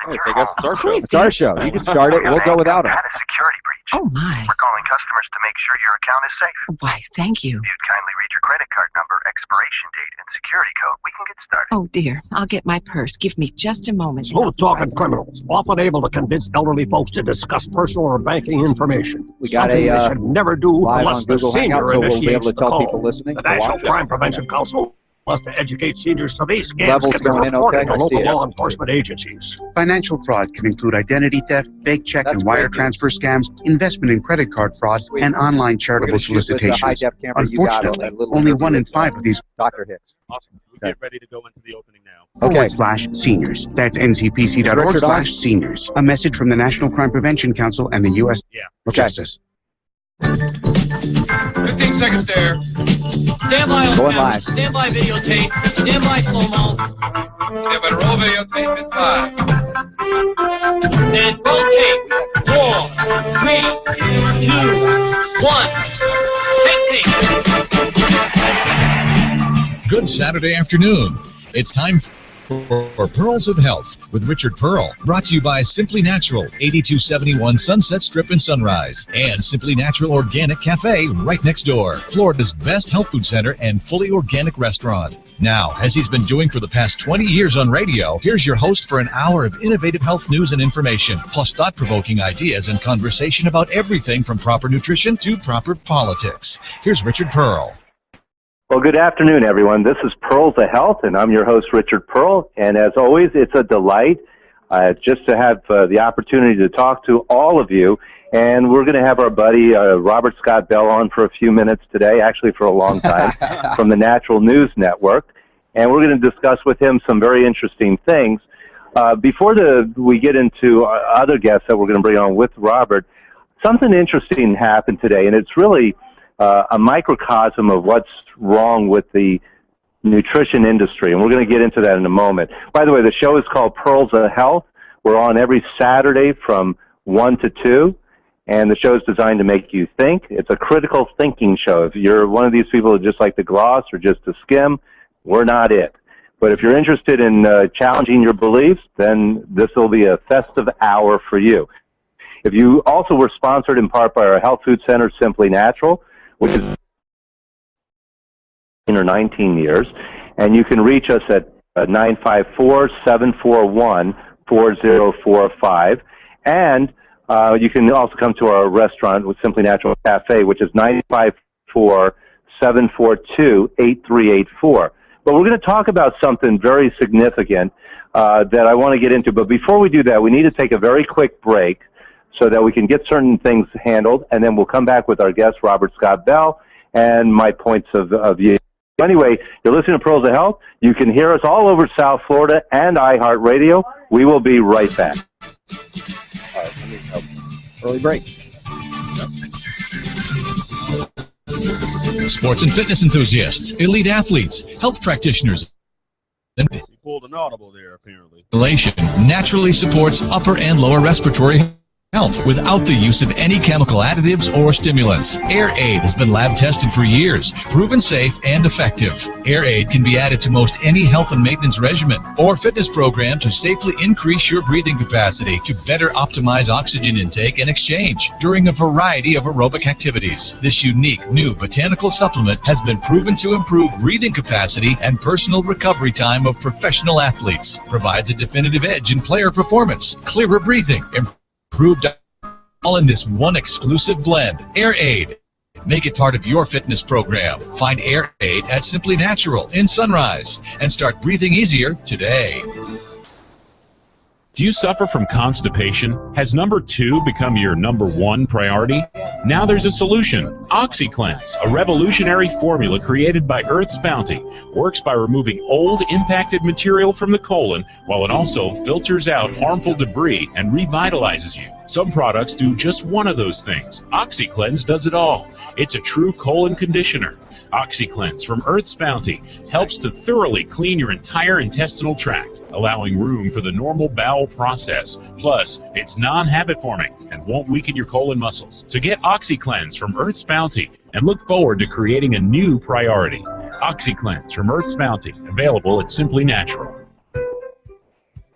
C: Hey, so I guess it's our show.
A: It's our show. You can start it. We'll go without him.
O: Had a security breach. Oh, my. We're calling customers to make sure your account is safe. Why, thank you. If you'd kindly read your credit card number, expiration date, and security code, we can get started.
P: Oh, dear. I'll get my purse. Give me just a moment.
N: Smooth-talking criminals, often able to convince elderly folks to discuss personal or banking information.
A: We got
N: Something
A: a
N: they should never do
A: live
N: unless
A: on
N: the
A: Google
N: senior
A: Hangout, so we'll be able
N: initiates
A: to
N: the
A: tell
N: call.
A: people listening
N: The
A: to
N: National
A: watch it.
N: Crime Prevention Council wants to educate seniors so these scams
A: Levels
N: can be
A: going in
N: reported
A: okay?
N: to
A: I see
N: local
A: it.
N: law enforcement agencies.
Q: Financial fraud can include identity theft, fake check and wire transfer scams, investment and credit card fraud, and online charitable solicitations. Unfortunately, only 1 in 5 of these
A: Dr. Hicks.
L: Awesome. We get ready to go into the opening now.
Q: /seniors. That's ncpc.org/seniors. A message from the National Crime Prevention Council and the U.S. Justice.
R: 15 seconds there. Stand by on
A: Going
R: camera.
A: live.
R: Stand by videotape. Stand by slow-mo. Stand by roll videotape in 5. And roll tape. 4, 3, 2, 1. Take tape.
M: Good Saturday afternoon. It's time for Pearls of Health with Richard Pearl. Brought to you by Simply Natural, 8271 Sunset Strip in Sunrise, and Simply Natural Organic Cafe right next door. Florida's best health food center and fully organic restaurant. Now, as he's been doing for the past 20 years on radio, here's your host for an hour of innovative health news and information, plus thought-provoking ideas and conversation about everything from proper nutrition to proper politics. Here's Richard Pearl.
S: Well, good afternoon, everyone. This is Pearls of Health, and I'm your host, Richard Pearl. And as always, it's a delight just to have the opportunity to talk to all of you. And we're going to have our buddy Robert Scott Bell on for a few minutes today, actually for a long time, from the Natural News Network. And we're going to discuss with him some very interesting things. Before we get into other guests that we're going to bring on with Robert, something interesting happened today, and it's really a microcosm of what's wrong with the nutrition industry, and we're going to get into that in a moment. By the way, the show is called Pearls of Health. We're on every Saturday from 1 to 2, and the show is designed to make you think. It's a critical thinking show. If you're one of these people who just like to gloss or just to skim, we're not it. But if you're interested in challenging your beliefs, then this will be a festive hour for you. If you also were sponsored in part by our health food center, Simply Natural, which is 19 years, and you can reach us at 954-741-4045, and you can also come to our restaurant with Simply Natural Cafe, which is 954-742-8384. But we're going to talk about something very significant that I want to get into. But before we do that, we need to take a very quick break so that we can get certain things handled, and then we'll come back with our guest, Robert Scott Bell, and my points of view. Anyway, you're listening to Pearls of Health. You can hear us all over South Florida and iHeartRadio. We will be right back.
A: All right, early break.
M: Sports and fitness enthusiasts, elite athletes, health practitioners, and
L: You pulled an audible there, apparently.
M: ventilation naturally supports upper and lower respiratory health without the use of any chemical additives or stimulants. AirAid has been lab tested for years, proven safe and effective. AirAid can be added to most any health and maintenance regimen or fitness program to safely increase your breathing capacity to better optimize oxygen intake and exchange during a variety of aerobic activities. This unique new botanical supplement has been proven to improve breathing capacity and personal recovery time of professional athletes, provides a definitive edge in player performance, clearer breathing, improved all in this one exclusive blend. AirAid. Make it part of your fitness program. Find AirAid at Simply Natural in Sunrise and start breathing easier today.
T: Do you suffer from constipation? Has number 2 become your number 1 priority? Now there's a solution. OxyCleanse, a revolutionary formula created by Earth's Bounty, works by removing old, impacted material from the colon while it also filters out harmful debris and revitalizes you. Some products do just one of those things. OxyCleanse does it all. It's a true colon conditioner. OxyCleanse from Earth's Bounty helps to thoroughly clean your entire intestinal tract, allowing room for the normal bowel process. Plus, it's non-habit forming and won't weaken your colon muscles. So get OxyCleanse from Earth's Bounty and look forward to creating a new priority. OxyCleanse from Earth's Bounty, available at Simply Natural.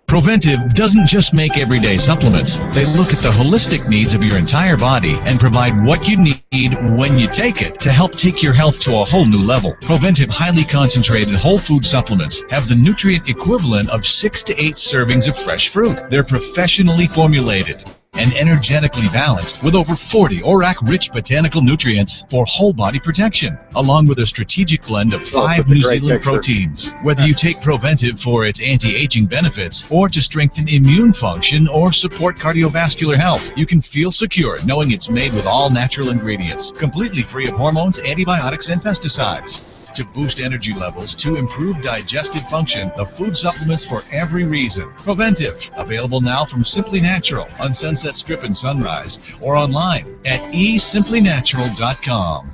M: Proventive doesn't just make everyday supplements. They look at the holistic needs of your entire body and provide what you need when you take it to help take your health to a whole new level. Proventive highly concentrated whole food supplements have the nutrient equivalent of 6 to 8 servings of fresh fruit. They're professionally formulated and energetically balanced with over 40 ORAC-rich botanical nutrients for whole body protection, along with a strategic blend of 5 New Zealand proteins. Whether you take Proventive for its anti-aging benefits or to strengthen immune function or support cardiovascular health, you can feel secure knowing it's made with all natural ingredients, completely free of hormones, antibiotics, and pesticides. To boost energy levels, to improve digestive function, the food supplements for every reason. Proventive, available now from Simply Natural on Sunset Strip in Sunrise or online at esimplyNatural.com.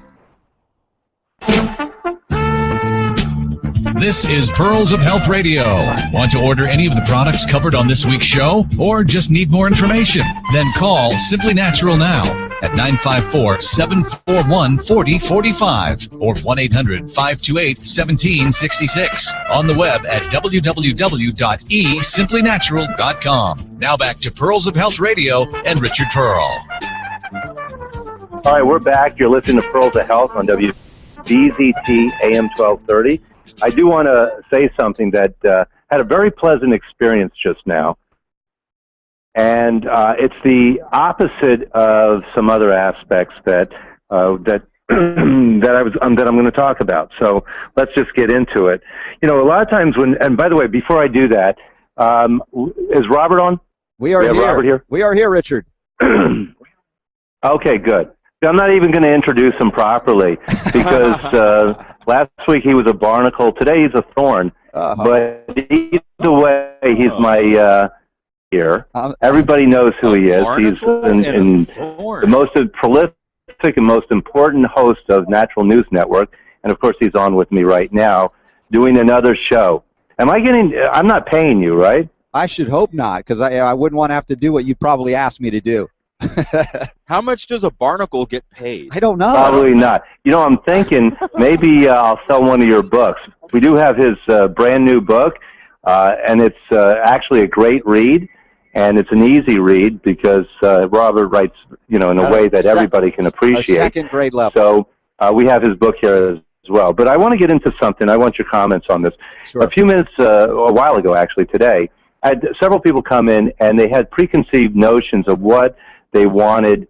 M: This is Pearls of Health Radio. Want to order any of the products covered on this week's show or just need more information? Then call Simply Natural now at 954-741-4045 or 1-800-528-1766. On the web at www.esimplyNatural.com. Now back to Pearls of Health Radio and Richard Pearl.
S: All right, we're back. You're listening to Pearls of Health on WBZT AM 1230. I do want to say something that had a very pleasant experience just now. And it's the opposite of some other aspects that that I'm going to talk about. So let's just get into it. You know, a lot of times when, and by the way, before I do that, is Robert on?
A: We are here.
S: Robert here.
A: We are here, Richard.
S: Okay, good. I'm not even going to introduce him properly because last week he was a barnacle. Today he's a thorn. But either way, he's my. Here. Everybody knows who he is. He's the most prolific and most important host of Natural News Network, and of course he's on with me right now doing another show. I'm not paying you, right?
A: I should hope not, because I wouldn't want to have to do what you probably asked me to do.
C: How much does a barnacle get paid?
A: I don't know.
S: Probably not. You know, I'm thinking maybe I'll sell one of your books. We do have his brand new book, and it's actually a great read, and it's an easy read because Robert writes, you know, in a way that everybody can appreciate.
A: A second grade level.
S: So we have his book here as well. But I want to get into something. I want your comments on this.
A: Sure.
S: A few minutes, a while ago, actually, today, I had several people come in, and they had preconceived notions of what they wanted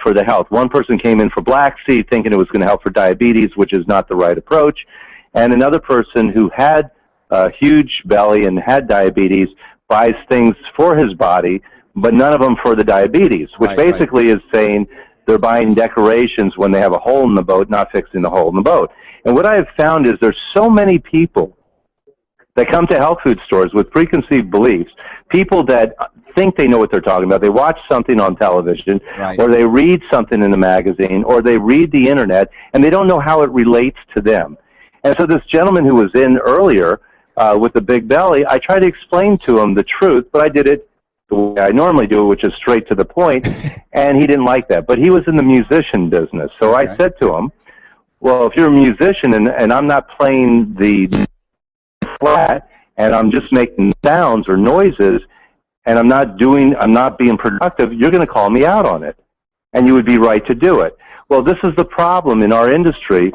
S: for the health. One person came in for black seed thinking it was going to help for diabetes, which is not the right approach. And another person who had a huge belly and had diabetes buys things for his body, but none of them for the diabetes, which basically is saying they're buying decorations when they have a hole in the boat, not fixing the hole in the boat. And what I have found is there's so many people that come to health food stores with preconceived beliefs, people that think they know what they're talking about. They watch something on television, or they read something in the magazine, or they read the internet, and they don't know how it relates to them. And so this gentleman who was in earlier with the big belly, I tried to explain to him the truth, but I did it the way I normally do it, which is straight to the point, and he didn't like that. But he was in the musician business, so I said to him, well, if you're a musician and I'm not playing the flat and I'm just making sounds or noises and I'm not being productive, you're going to call me out on it. And you would be right to do it. Well, this is the problem in our industry.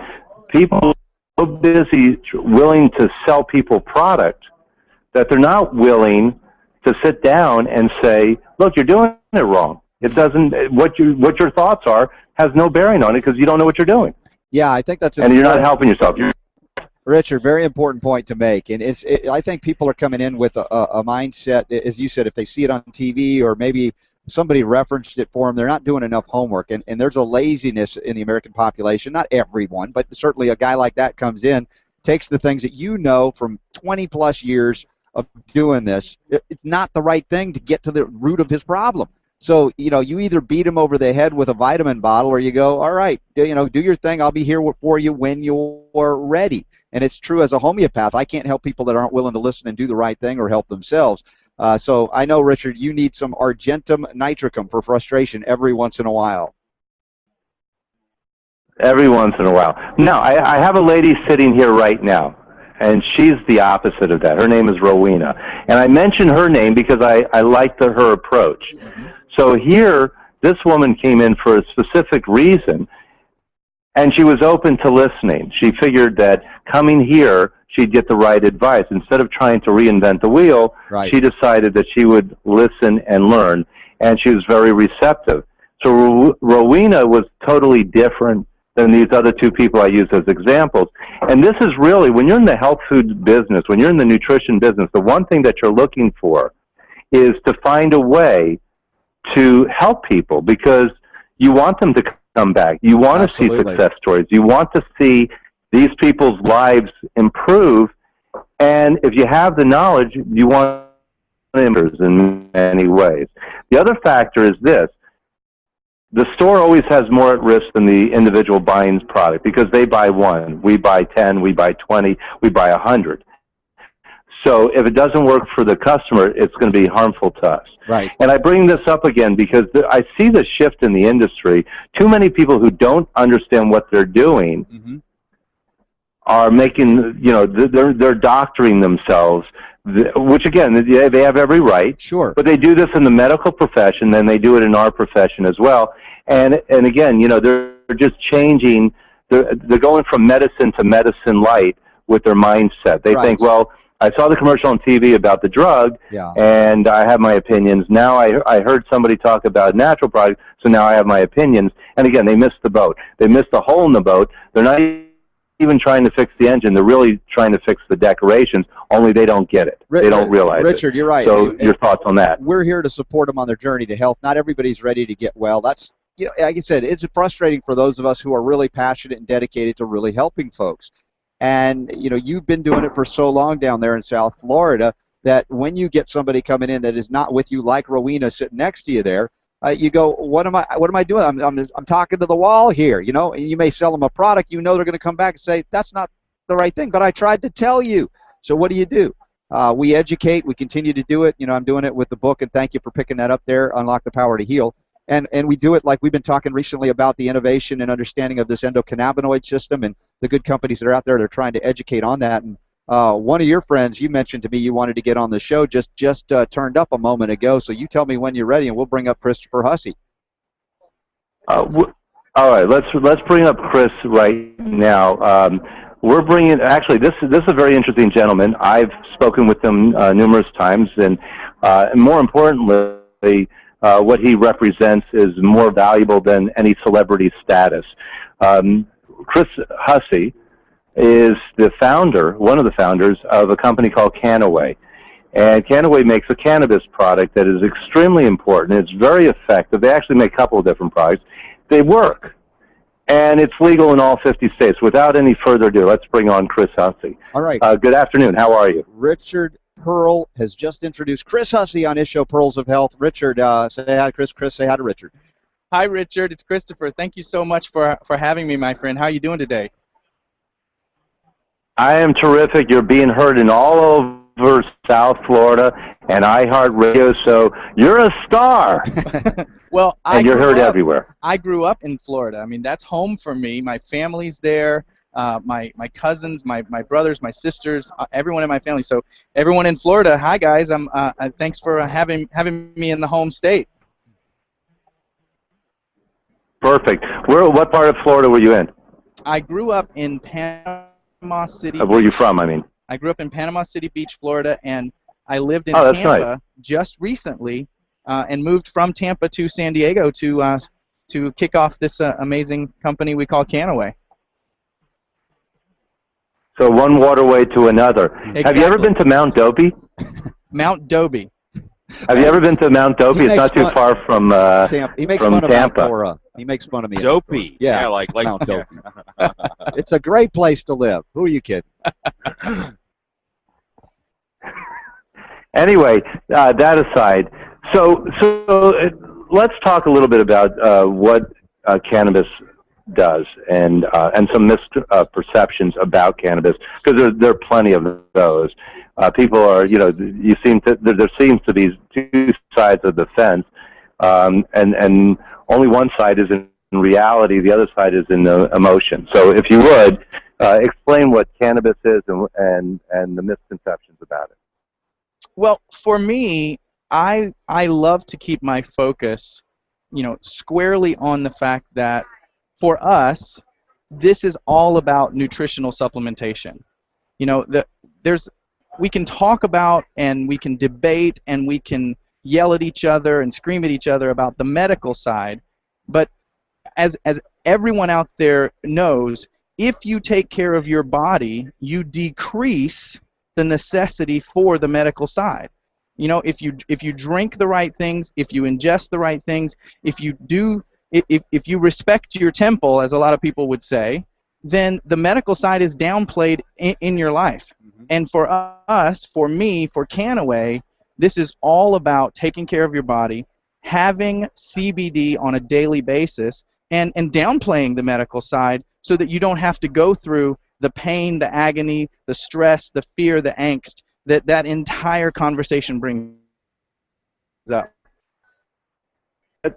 S: People are so busy willing to sell people product that they're not willing to sit down and say, look, you're doing it wrong. It doesn't, what your thoughts are has no bearing on it because you don't know what you're doing.
A: Yeah, I think that's
S: and you're not helping yourself.
A: Richard, very important point to make, and I think people are coming in with a mindset, as you said, if they see it on TV or maybe somebody referenced it for them, they're not doing enough homework, and there's a laziness in the American population. Not everyone, but certainly a guy like that comes in, takes the things that you know from 20 plus years of doing this. It's not the right thing to get to the root of his problem. So, you know, you either beat him over the head with a vitamin bottle or you go, all right, you know, do your thing. I'll be here for you when you're ready. And it's true as a homeopath. I can't help people that aren't willing to listen and do the right thing or help themselves. So I know, Richard, you need some Argentum nitricum for frustration every once in a while.
S: Every once in a while. Now, I have a lady sitting here right now, and she's the opposite of that. Her name is Rowena. And I mention her name because I liked her approach. So here, this woman came in for a specific reason, and she was open to listening. She figured that coming here, she'd get the right advice. Instead of trying to reinvent the wheel, she decided that she would listen and learn, and she was very receptive. So Rowena was totally different than these other two people I used as examples. And this is really, when you're in the health food business, when you're in the nutrition business, the one thing that you're looking for is to find a way to help people because you want them to come back. You want to see success stories. You want to see these people's lives improve. And if you have the knowledge, you want to improve in many ways. The other factor is this. The store always has more at risk than the individual buying product because they buy one. We buy 10, we buy 20, we buy 100. So if it doesn't work for the customer, it's going to be harmful to us.
A: Right.
S: And I bring this up again because I see the shift in the industry. Too many people who don't understand what they're doing are making, you know, they're doctoring themselves, which again, they have every right.
A: Sure. But
S: they do this in the medical profession, then they do it in our profession as well. And again, you know, they're just changing. They're going from medicine to medicine light with their mindset. They think, well, I saw the commercial on TV about the drug, and I have my opinions. Now I heard somebody talk about natural products, so now I have my opinions. And again, they missed the boat. They missed the hole in the boat. They're not even trying to fix the engine. They're really trying to fix the decorations, only they don't get it. They don't realize it.
A: Richard, you're right.
S: So your thoughts on that?
A: We're here to support them on their journey to health. Not everybody's ready to get well. That's, you know, like I said, it's frustrating for those of us who are really passionate and dedicated to really helping folks. And, you know, you've been doing it for so long down there in South Florida that when you get somebody coming in that is not with you, like Rowena sitting next to you there, you go, what am I doing? I'm talking to the wall here, you know. And you may sell them a product, you know they're going to come back and say, that's not the right thing, but I tried to tell you. So what do? We educate, we continue to do it. You know, I'm doing it with the book, and thank you for picking that up there, Unlock the Power to Heal. And we do it like we've been talking recently about the innovation and understanding of this endocannabinoid system and the good companies that are out there that are trying to educate on that. And one of your friends, you mentioned to me you wanted to get on the show, just turned up a moment ago. So you tell me when you're ready, and we'll bring up Christopher Hussey.
S: All right, let's bring up Chris right now. We're bringing, actually, this is a very interesting gentleman. I've spoken with him numerous times, and more importantly, what he represents is more valuable than any celebrity status. Chris Hussey is the founder, one of the founders of a company called Cannaway. And Cannaway makes a cannabis product that is extremely important. It's very effective. They actually make a couple of different products. They work. And it's legal in all 50 states. Without any further ado, let's bring on Chris Hussey.
A: All right.
S: Good afternoon. How are you?
A: Richard Pearl has just introduced Chris Hussey on his show, Pearls of Health. Richard, say hi to Chris. Chris, say hi to Richard.
U: Hi, Richard. It's Christopher. Thank you so much for having me, my friend. How are you doing today?
S: I am terrific. You're being heard in all over South Florida and iHeartRadio, so you're a star.
U: Well,
S: and you're heard everywhere.
U: I grew up in Florida. I mean, that's home for me. My family's there. My cousins, my brothers, my sisters, everyone in my family. So everyone in Florida, hi guys. Thanks for having me in the home state.
S: Perfect. What part of Florida were you in?
U: I grew up in Panama City.
S: Where are you from, I mean?
U: I grew up in Panama City Beach, Florida, and I lived in
S: That's
U: Tampa
S: nice.
U: just recently and moved from Tampa to San Diego to kick off this amazing company we call Cannaway.
S: So one waterway to another.
U: Exactly.
S: Have you ever been to Mount Dopey?
U: Mount Dopey.
S: Have you ever been to Mount Dopey? It's not too far from
A: Tampa. He makes
S: from
A: fun of
S: Tampa.
A: Mount Dora. He makes fun of me.
C: Dopey.
A: Yeah,
C: like
A: Mount Dopey. It's a great place to live. Who are you kidding?
S: Anyway, that aside, so let's talk a little bit about what cannabis does and some misperceptions about cannabis, because there are plenty of those. People are, there seems to be two sides of the fence, and only one side is in reality, the other side is in the emotion. So if you would, explain what cannabis is and the misconceptions about it.
U: Well, for me, I love to keep my focus, squarely on the fact that for us, this is all about nutritional supplementation. We can talk about and we can debate and we can yell at each other and scream at each other about the medical side, but as everyone out there knows, if you take care of your body, you decrease the necessity for the medical side. If you drink the right things, if you ingest the right things, if you respect your temple, as a lot of people would say, then the medical side is downplayed in your life. Mm-hmm. And for us, for me, for Cannaway, this is all about taking care of your body, having CBD on a daily basis, and downplaying the medical side so that you don't have to go through the pain, the agony, the stress, the fear, the angst that entire conversation brings up.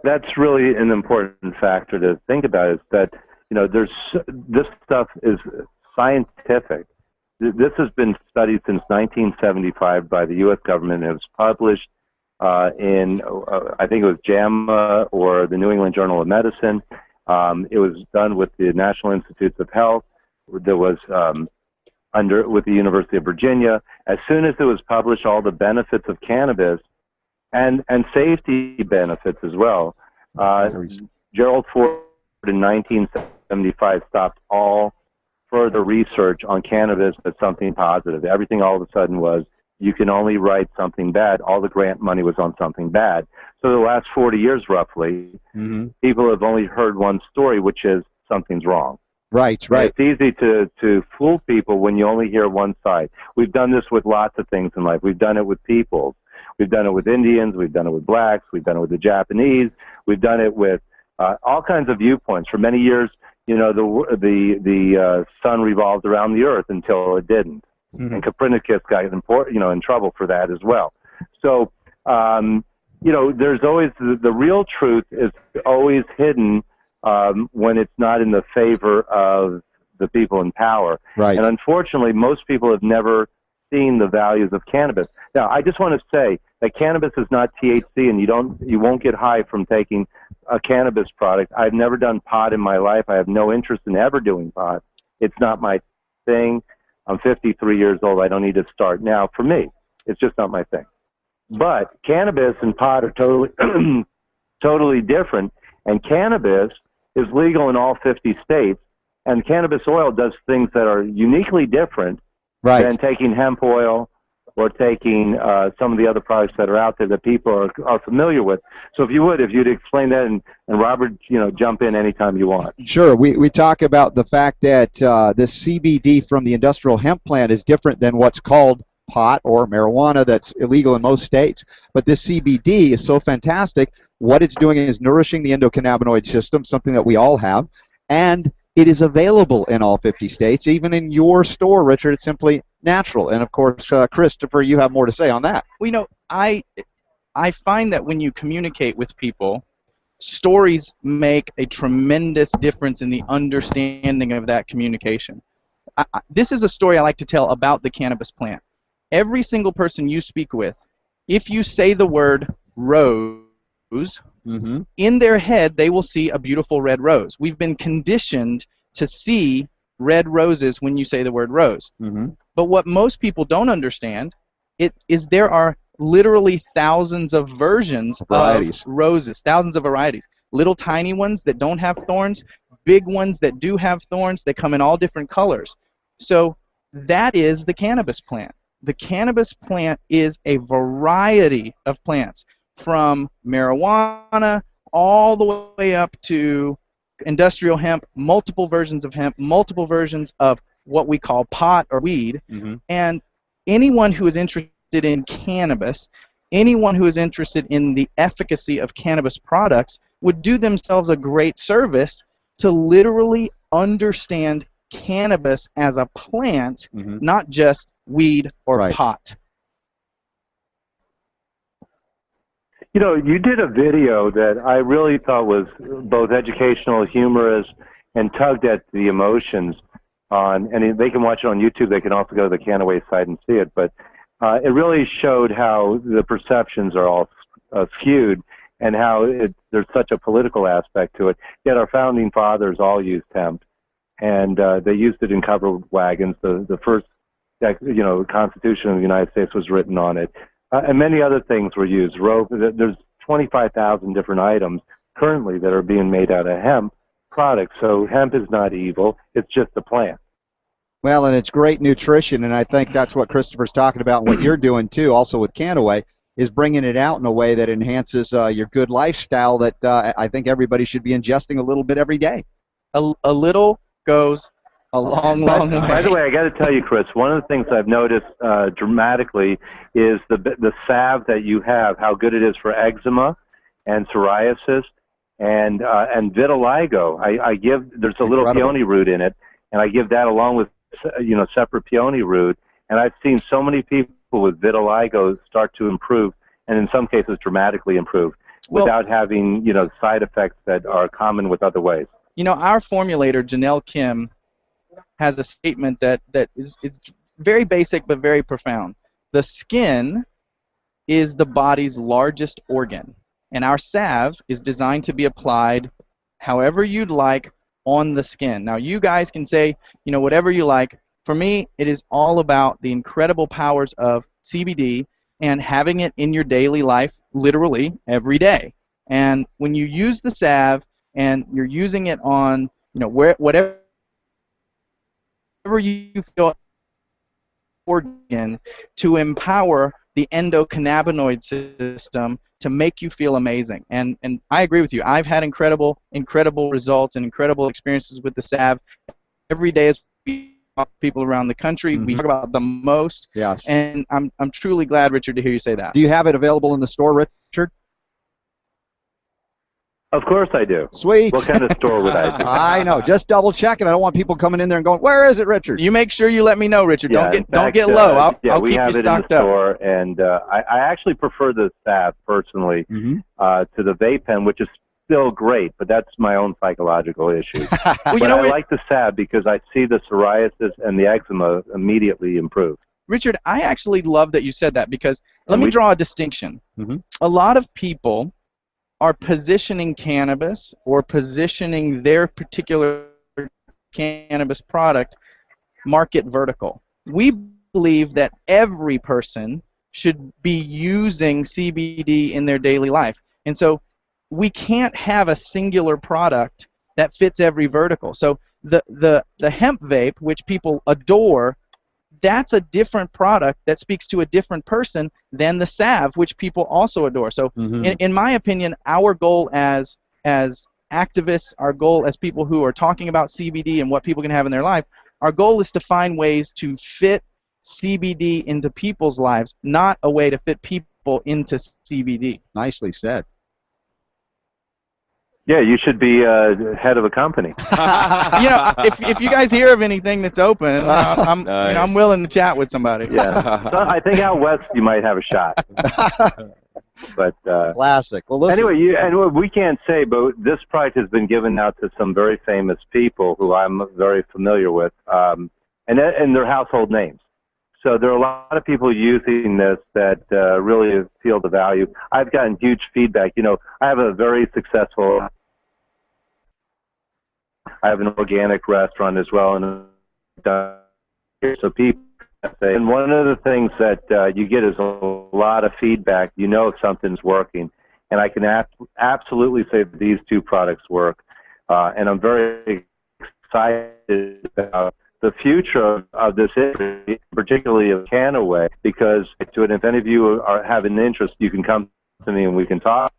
S: That's really an important factor to think about, is that this stuff is scientific. This has been studied since 1975 by the U.S. government. It was published in, I think it was JAMA or the New England Journal of Medicine. It was done with the National Institutes of Health. There was with the University of Virginia. As soon as it was published, all the benefits of cannabis and safety benefits as well. Gerald Ford in 1975 stopped all further research on cannabis as something positive. Everything all of a sudden was, you can only write something bad. All the grant money was on something bad. So the last 40 years roughly, people have only heard one story, which is something's wrong.
A: Right.
S: It's easy to fool people when you only hear one side. We've done this with lots of things in life. We've done it with people. We've done it with Indians. We've done it with blacks. We've done it with the Japanese. We've done it with all kinds of viewpoints. For many years, the sun revolved around the earth until it didn't. And Copernicus got in trouble for that as well. So you know, there's always the real truth is always hidden when it's not in the favor of the people in power.
A: Right.
S: And unfortunately, most people have never seen the values of cannabis. Now, I just want to say that cannabis is not THC, and you won't get high from taking a cannabis product. I've never done pot in my life. I have no interest in ever doing pot. It's not my thing. I'm 53 years old. I don't need to start now. For me, it's just not my thing. But cannabis and pot are totally totally different, and cannabis is legal in all 50 states, and cannabis oil does things that are uniquely different than taking hemp oil or taking some of the other products that are out there that people are familiar with. So if you'd explain that, and Robert, you know, jump in anytime you want.
A: Sure. We talk about the fact that this CBD from the industrial hemp plant is different than what's called pot or marijuana that's illegal in most states. But this CBD is so fantastic. What it's doing is nourishing the endocannabinoid system, something that we all have, and it is available in all 50 states, even in your store, Richard. It's simply natural. And of course, Christopher, you have more to say on that.
U: Well, you know, I find that when you communicate with people, stories make a tremendous difference in the understanding of that communication. This is a story I like to tell about the cannabis plant. Every single person you speak with, if you say the word rose, in their head they will see a beautiful red rose. We've been conditioned to see red roses when you say the word rose. But what most people don't understand is there are literally thousands of versions of roses, thousands of varieties. Little tiny ones that don't have thorns, big ones that do have thorns. They come in all different colors. So that is the cannabis plant. The cannabis plant is a variety of plants, from marijuana all the way up to industrial hemp, multiple versions of hemp, multiple versions of what we call pot or weed. And anyone who is interested in cannabis, anyone who is interested in the efficacy of cannabis products would do themselves a great service to literally understand cannabis as a plant, not just weed or pot.
S: You know, you did a video that I really thought was both educational, humorous, and tugged at the emotions on, and they can watch it on YouTube. They can also go to the Canaway site and see it. But it really showed how the perceptions are all skewed and how there's such a political aspect to it. Yet our founding fathers all used hemp, and they used it in covered wagons. The first, Constitution of the United States was written on it. And many other things were used. There's 25,000 different items currently that are being made out of hemp products. So hemp is not evil. It's just a plant.
A: Well, and it's great nutrition, and I think that's what Christopher's talking about and what you're doing, too, also with Canaway, is bringing it out in a way that enhances your good lifestyle that I think everybody should be ingesting a little bit every day.
U: A little goes a long, long way.
S: By the way, I got to tell you, Chris, one of the things I've noticed dramatically is the salve that you have, how good it is for eczema and psoriasis and vitiligo. There's a little peony root in it, and I give that along with separate peony root, and I've seen so many people with vitiligo start to improve, and in some cases dramatically improve, without having side effects that are common with other ways.
U: Our formulator, Janelle Kim, has a statement that is very basic but very profound. The skin is the body's largest organ, and our salve is designed to be applied however you'd like on the skin. Now, you guys can say, whatever you like. For me, it is all about the incredible powers of CBD and having it in your daily life literally every day. And when you use the salve and you're using it on, whatever you feel organ to empower the endocannabinoid system to make you feel amazing. And I agree with you. I've had incredible results and incredible experiences with the salve every day as we talk to people around the country. We talk about the most.
A: Yes.
U: And I'm truly glad, Richard, to hear you say that.
A: Do you have it available in the store, Richard?
S: Of course I do.
A: Sweet.
S: What kind of store would I be?
A: I know. Just double checking. I don't want people coming in there and going, "Where is it, Richard?"
U: You make sure you let me know, Richard.
S: Yeah,
U: Don't get low. I'll
S: we
U: keep
S: have
U: you
S: it in the
U: stocked up.
S: store, and I actually prefer the salve personally to the vape pen, which is still great, but that's my own psychological issue.
U: Well,
S: I like the salve because I see the psoriasis and the eczema immediately improve.
U: Richard, I actually love that you said that because let me draw a distinction. A lot of people are positioning cannabis or positioning their particular cannabis product market vertical. We believe that every person should be using CBD in their daily life. And so we can't have a singular product that fits every vertical. So the hemp vape, which people adore, that's a different product that speaks to a different person than the salve, which people also adore. So in my opinion, our goal as activists, our goal as people who are talking about CBD and what people can have in their life, our goal is to find ways to fit CBD into people's lives, not a way to fit people into CBD.
A: Nicely said.
S: Yeah, you should be head of a company.
U: If you guys hear of anything that's open, I'm willing to chat with somebody.
S: Yeah, so I think out west you might have a shot. But
A: classic. Well, listen.
S: Anyway, and we can't say, but this product has been given out to some very famous people who I'm very familiar with, and they're household names. So there are a lot of people using this that really feel the value. I've gotten huge feedback. I have a very successful. I have an organic restaurant as well, and so people say. And one of the things that you get is a lot of feedback. If something's working, and I can absolutely say that these two products work. And I'm very excited about the future of this industry, particularly of Canaway, because if any of you have an interest, you can come to me and we can talk.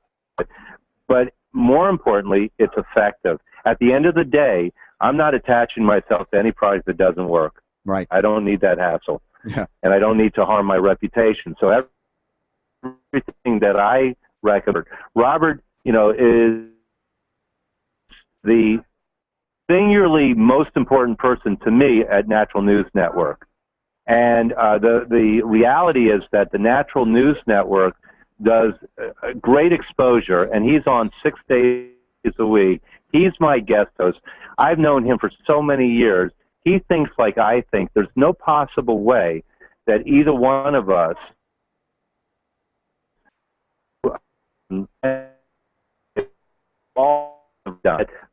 S: But more importantly, it's effective. At the end of the day, I'm not attaching myself to any product that doesn't work.
A: Right.
S: I don't need that hassle.
A: Yeah.
S: And I don't need to harm my reputation. So everything that I recommend, Robert, is the singularly most important person to me at Natural News Network. And the reality is that the Natural News Network does great exposure, and he's on 6 days a week. He's my guest host. I've known him for so many years. He thinks like I think. There's no possible way that either one of us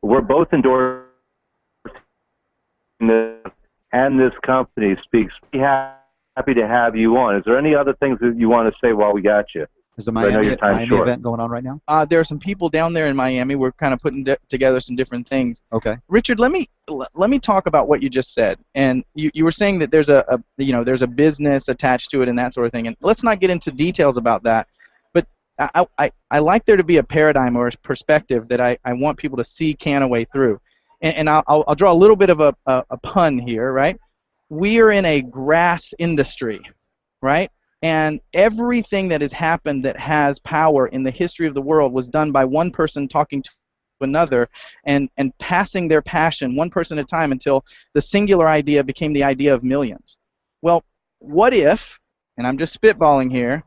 S: we're both endorsing this, and this company speaks. Be happy to have you on. Is there any other things that you want to say while we got you?
A: Is the
S: I know your time's
A: Miami
S: short.
A: event going on right now?
U: There are some people down there in Miami. We're kind of putting together some different things.
A: Okay.
U: Richard, let me talk about what you just said. And you were saying that there's there's a business attached to it and that sort of thing. And let's not get into details about that. But I like there to be a paradigm or a perspective that I want people to see Canaway through. And I'll draw a little bit of a pun here, right? We are in a grass industry, right? And everything that has happened that has power in the history of the world was done by one person talking to another and passing their passion one person at a time until the singular idea became the idea of millions. Well, what if, and I'm just spitballing here,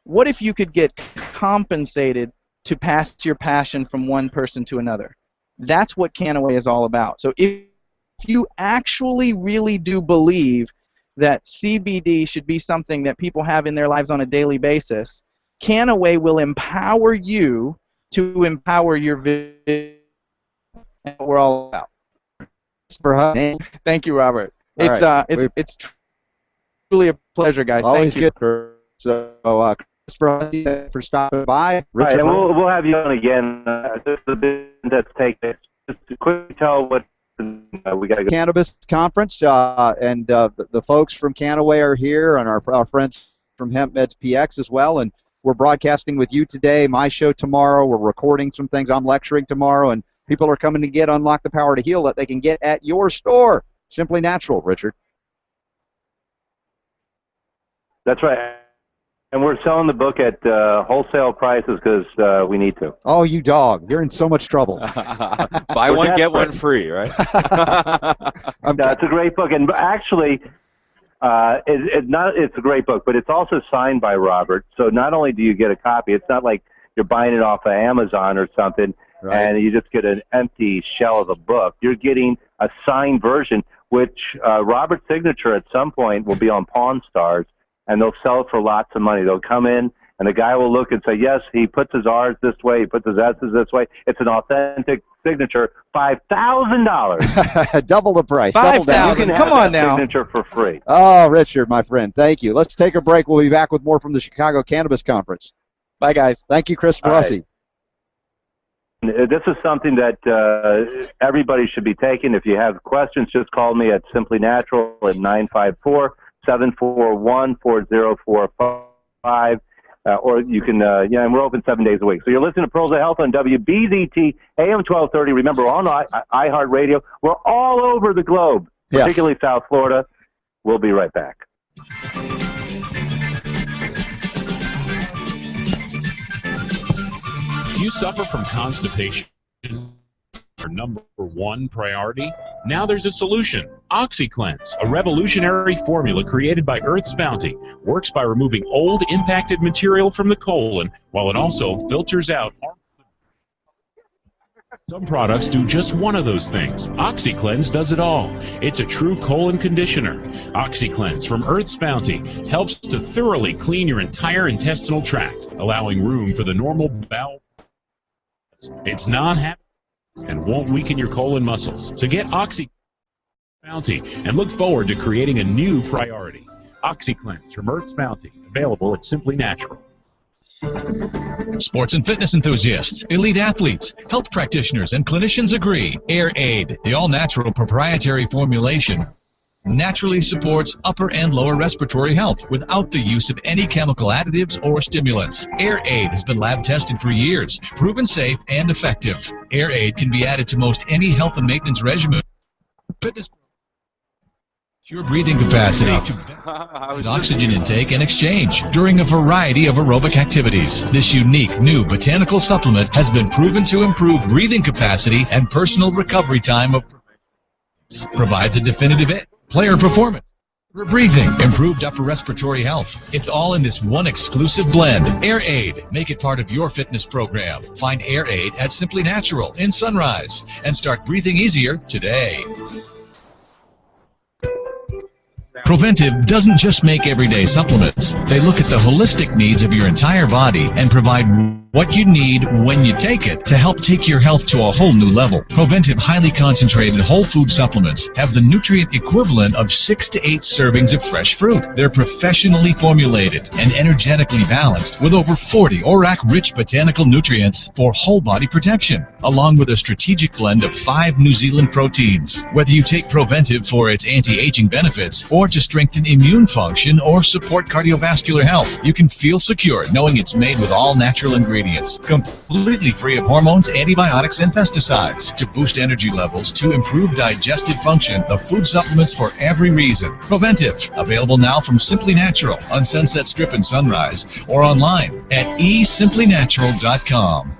U: what if you could get compensated to pass your passion from one person to another? That's what Canaway is all about. So if you actually really do believe that CBD should be something that people have in their lives on a daily basis, Canaway will empower you to empower your vision. And we're all about. Thank you, Robert.
A: All
U: It's
A: right.
U: it's truly a pleasure, guys.
A: Always
U: Thank you.
A: good. So, Christopher, for stopping by.
S: Right,
A: Richard,
S: and we'll have you on again. This is the business that's taken. Just to quickly tell what we got to go.
A: Cannabis conference, and the folks from Canaway are here, and our friends from Hemp Meds PX as well, and we're broadcasting with you today. My show tomorrow. We're recording some things. I'm lecturing tomorrow, and people are coming to get Unlock the Power to Heal that they can get at your store. Simply Natural, Richard.
S: That's right. And we're selling the book at wholesale prices because we need to.
A: Oh, you dog! You're in so much trouble.
C: Buy one, get one free, right?
S: It's a great book, and actually, it's a great book, but it's also signed by Robert. So not only do you get a copy, it's not like you're buying it off of Amazon or something, and you just get an empty shell of a book. You're getting a signed version, which Robert's signature at some point will be on Pawn Stars, and they'll sell it for lots of money. They'll come in, and the guy will look and say, yes, he puts his R's this way, he puts his S's this way. It's an authentic signature, $5,000.
A: Double the price.
U: $5,000. Come on now.
S: Signature for free.
A: Oh, Richard, my friend, thank you. Let's take a break. We'll be back with more from the Chicago Cannabis Conference.
U: Bye, guys.
A: Thank you, Christopher
S: All right.
A: Hussey.
S: This is something that everybody should be taking. If you have questions, just call me at Simply Natural at 954-741-4045. Or you can, and we're open 7 days a week. So you're listening to Pearls of Health on WBZT AM 1230. Remember, on iHeartRadio. We're all over the globe, particularly South Florida. We'll be right back.
T: Do you suffer from constipation? Our number one priority? Now there's a solution. OxyCleanse, a revolutionary formula created by Earth's bounty, works by removing old, impacted material from the colon, while it also filters out harmful. Some products do just one of those things. OxyCleanse does it all. It's a true colon conditioner. OxyCleanse from Earth's bounty helps to thoroughly clean your entire intestinal tract, allowing room for the normal bowel. It's non-habitual and won't weaken your colon muscles. So get OxyCleanse Bounty and look forward to creating a new priority. OxyCleanse from Earth's Bounty, available at Simply Natural.
M: Sports and fitness enthusiasts, elite athletes, health practitioners, and clinicians agree. Air Aid, the all-natural proprietary formulation, naturally supports upper and lower respiratory health without the use of any chemical additives or stimulants. Air Aid has been lab tested for years, proven safe and effective. Air Aid can be added to most any health and maintenance regimen. Fitness your breathing capacity to oxygen intake and exchange during a variety of aerobic activities. This unique new botanical supplement has been proven to improve breathing capacity and personal recovery time of provides a definitive player performance, breathing, improved upper respiratory health. It's all in this one exclusive blend. Air Aid. Make it part of your fitness program. Find Air Aid at Simply Natural in Sunrise and start breathing easier today. Proventive doesn't just make everyday supplements. They look at the holistic needs of your entire body and provide what you need when you take it to help take your health to a whole new level. Proventive highly concentrated whole food supplements have the nutrient equivalent of 6 to 8 servings of fresh fruit. They're professionally formulated and energetically balanced with over 40 ORAC-rich botanical nutrients for whole body protection, along with a strategic blend of 5 New Zealand proteins. Whether you take Proventive for its anti-aging benefits or to strengthen immune function or support cardiovascular health, you can feel secure knowing it's made with all natural ingredients, completely free of hormones, antibiotics, and pesticides. To boost energy levels, to improve digestive function, the food supplements for every reason. Proventive, available now from Simply Natural on Sunset Strip in Sunrise or online at esimplyNatural.com.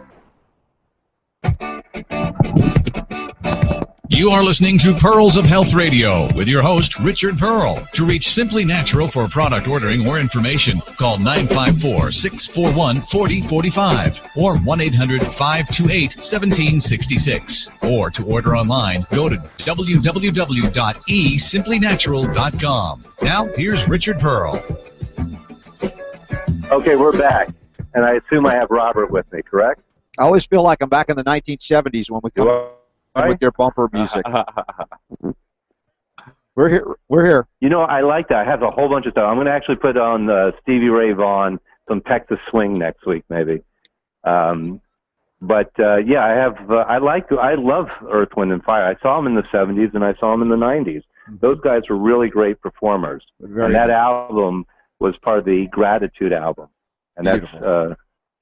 M: You are listening to Pearls of Health Radio with your host, Richard Pearl. To reach Simply Natural for product ordering or information, call 954-641-4045 or 1-800-528-1766. Or to order online, go to www.esimplyNatural.com. Now, here's Richard Pearl.
S: Okay, we're back. And I assume I have Robert with me, correct?
A: I always feel like I'm back in the 1970s when we come with your bumper music. We're here. We're here.
S: You know, I like that. I have a whole bunch of stuff. I'm going to actually put on Stevie Ray Vaughan, some Texas swing next week, maybe. Yeah, I have. I love Earth, Wind, and Fire. I saw them in the '70s and I saw them in the '90s. Those guys were really great performers. And that album was part of the Gratitude album, and that's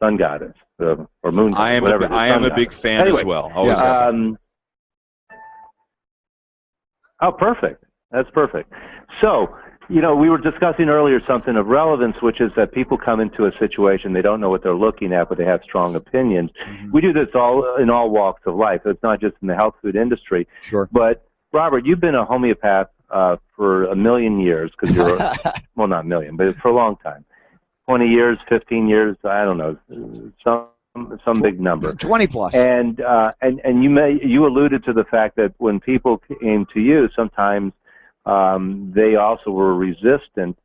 S: Sun Goddess or Moon Goddess, whatever.
C: I am a big fan as well. Always
S: oh, perfect. That's perfect. So we were discussing earlier something of relevance, which is that people come into a situation, they don't know what they're looking at, but they have strong opinions. We do this in all walks of life. It's not just in the health food industry.
A: Sure.
S: But, Robert, you've been a homeopath for a million years, because you're, well, not a million, but for a long time. 20 years, 15 years, I don't know, some big number.
A: 20 plus.
S: And you alluded to the fact that when people came to you, sometimes they also were resistant.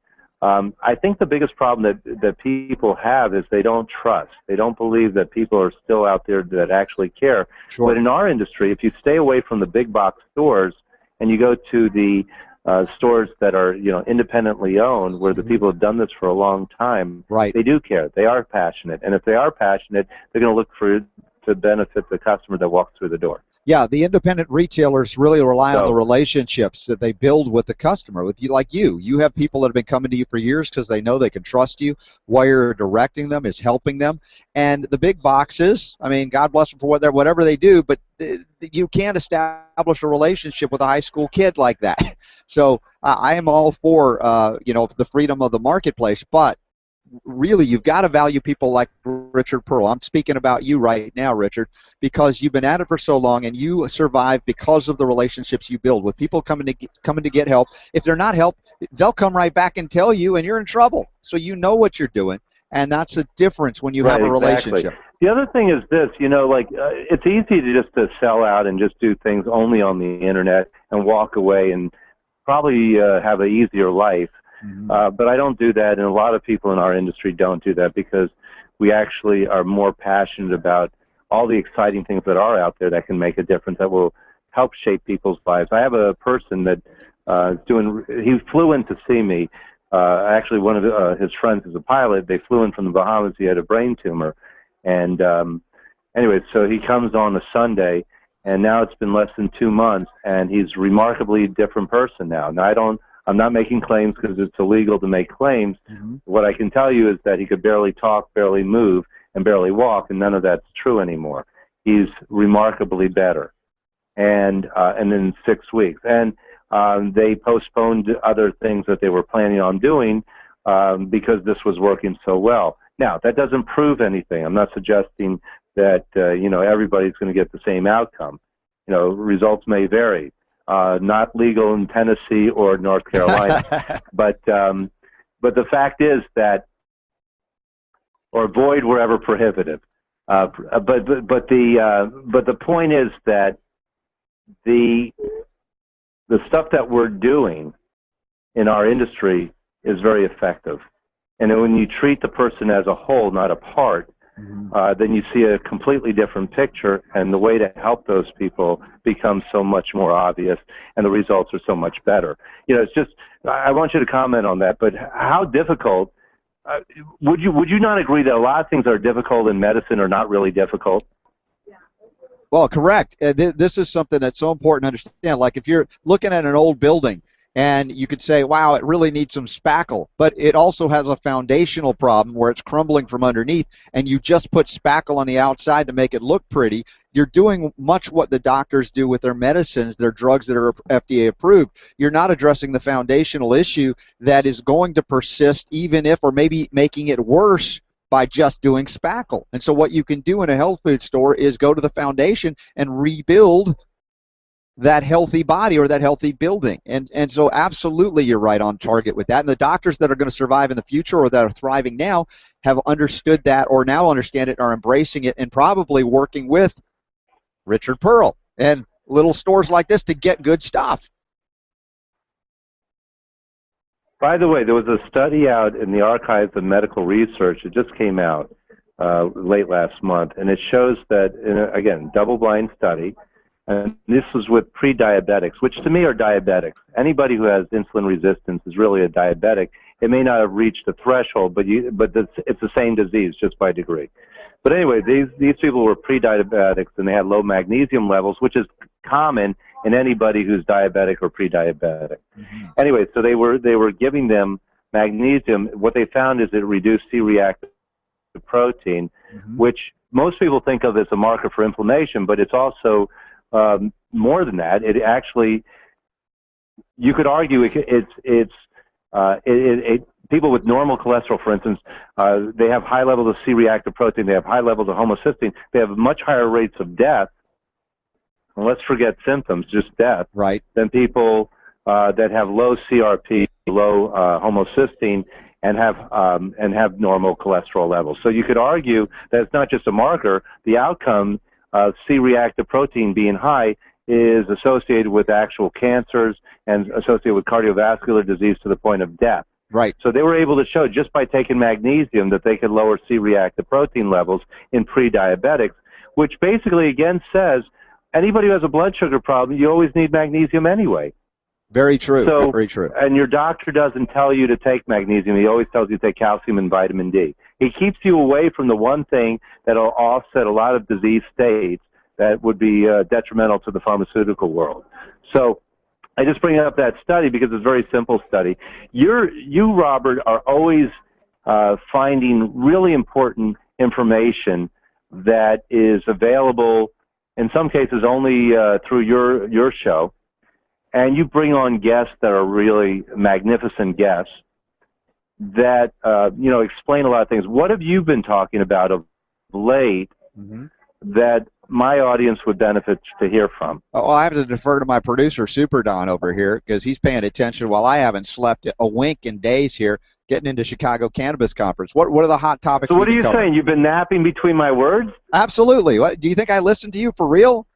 S: I think the biggest problem that people have is they don't trust. They don't believe that people are still out there that actually care.
A: Sure.
S: But in our industry, if you stay away from the big box stores and you go to the stores that are independently owned, where the people have done this for a long time,
A: right,
S: they do care. They are passionate. And if they are passionate, they're going to look to benefit the customer that walks through the door.
A: Yeah, the independent retailers really rely on the relationships that they build with the customer. With you, like you have people that have been coming to you for years because they know they can trust you. While you're directing them is helping them. And the big boxes, I mean, God bless them for whatever they do, but you can't establish a relationship with a high school kid like that. So I am all for the freedom of the marketplace, but really, you've got to value people like Richard Pearl. I'm speaking about you right now, Richard, because you've been at it for so long, and you survive because of the relationships you build with people coming to get help. If they're not help, they'll come right back and tell you, and you're in trouble. So you know what you're doing, and that's the difference when you have a relationship.
S: The other thing is this, it's easy to sell out and just do things only on the internet and walk away and probably have an easier life. But I don't do that, and a lot of people in our industry don't do that because we actually are more passionate about all the exciting things that are out there that can make a difference, that will help shape people's lives. I have a person that he flew in to see me. Actually, one of his friends is a pilot. They flew in from the Bahamas. He had a brain tumor. And anyway, so he comes on a Sunday, and now it's been less than 2 months, and he's a remarkably different person now. Now, I'm not making claims because it's illegal to make claims. What I can tell you is that he could barely talk, barely move, and barely walk, and none of that's true anymore. He's remarkably better, and in 6 weeks. And they postponed other things that they were planning on doing because this was working so well. Now, that doesn't prove anything. I'm not suggesting that everybody's going to get the same outcome. Results may vary. Not legal in Tennessee or North Carolina, but the fact is that, or void wherever prohibited. But the point is that the stuff that we're doing in our industry is very effective, and when you treat the person as a whole, not a part, then you see a completely different picture, and the way to help those people becomes so much more obvious, and the results are so much better. It's just, I want you to comment on that, but how difficult, would you not agree that a lot of things that are difficult in medicine are not really difficult?
A: Well, correct. This is something that's so important to understand. Like if you're looking at an old building, and you could say, wow, it really needs some spackle, but it also has a foundational problem where it's crumbling from underneath, and you just put spackle on the outside to make it look pretty. You're doing much what the doctors do with their medicines, their drugs that are FDA approved. You're not addressing the foundational issue that is going to persist even if, or maybe making it worse by just doing spackle. And so what you can do in a health food store is go to the foundation and rebuild that healthy body or that healthy building. And so absolutely you're right on target with that. And the doctors that are going to survive in the future or that are thriving now have understood that, or now understand it, are embracing it, and probably working with Richard Pearl and little stores like this to get good stuff.
S: By the way, there was a study out in the Archives of Medical Research. It just came out late last month, and it shows that, again, double-blind study, and this was with pre-diabetics, which to me are diabetics. Anybody who has insulin resistance is really a diabetic. It may not have reached the threshold, but it's the same disease, just by degree. But anyway, these people were pre-diabetics, and they had low magnesium levels, which is common in anybody who's diabetic or pre-diabetic. Anyway, so they were giving them magnesium. What they found is it reduced C-reactive protein, which most people think of as a marker for inflammation, but it's also more than that. It actually, you could argue it's people with normal cholesterol, for instance, they have high levels of C-reactive protein, they have high levels of homocysteine, they have much higher rates of death, and let's forget symptoms, just death,
A: right,
S: than people that have low CRP, low homocysteine, and have normal cholesterol levels. So you could argue that it's not just a marker. The outcome of C-reactive protein being high is associated with actual cancers and associated with cardiovascular disease to the point of death.
A: Right.
S: So they were able to show just by taking magnesium that they could lower C-reactive protein levels in pre-diabetics, which basically again says anybody who has a blood sugar problem, you always need magnesium anyway.
A: Very true.
S: So,
A: very true.
S: And your doctor doesn't tell you to take magnesium. He always tells you to take calcium and vitamin D. He keeps you away from the one thing that will offset a lot of disease states that would be detrimental to the pharmaceutical world. So I just bring up that study because it's a very simple study. You, Robert, are always finding really important information that is available, in some cases only through your show. And you bring on guests that are really magnificent guests that, explain a lot of things. What have you been talking about of late that my audience would benefit to hear from?
A: Oh, I have to defer to my producer, Super Don, over here, because he's paying attention while I haven't slept a wink in days here, getting into Chicago Cannabis Conference. What are the hot topics?
S: So what are you saying? You've been napping between my words?
A: Absolutely. What, do you think I listened to you for real?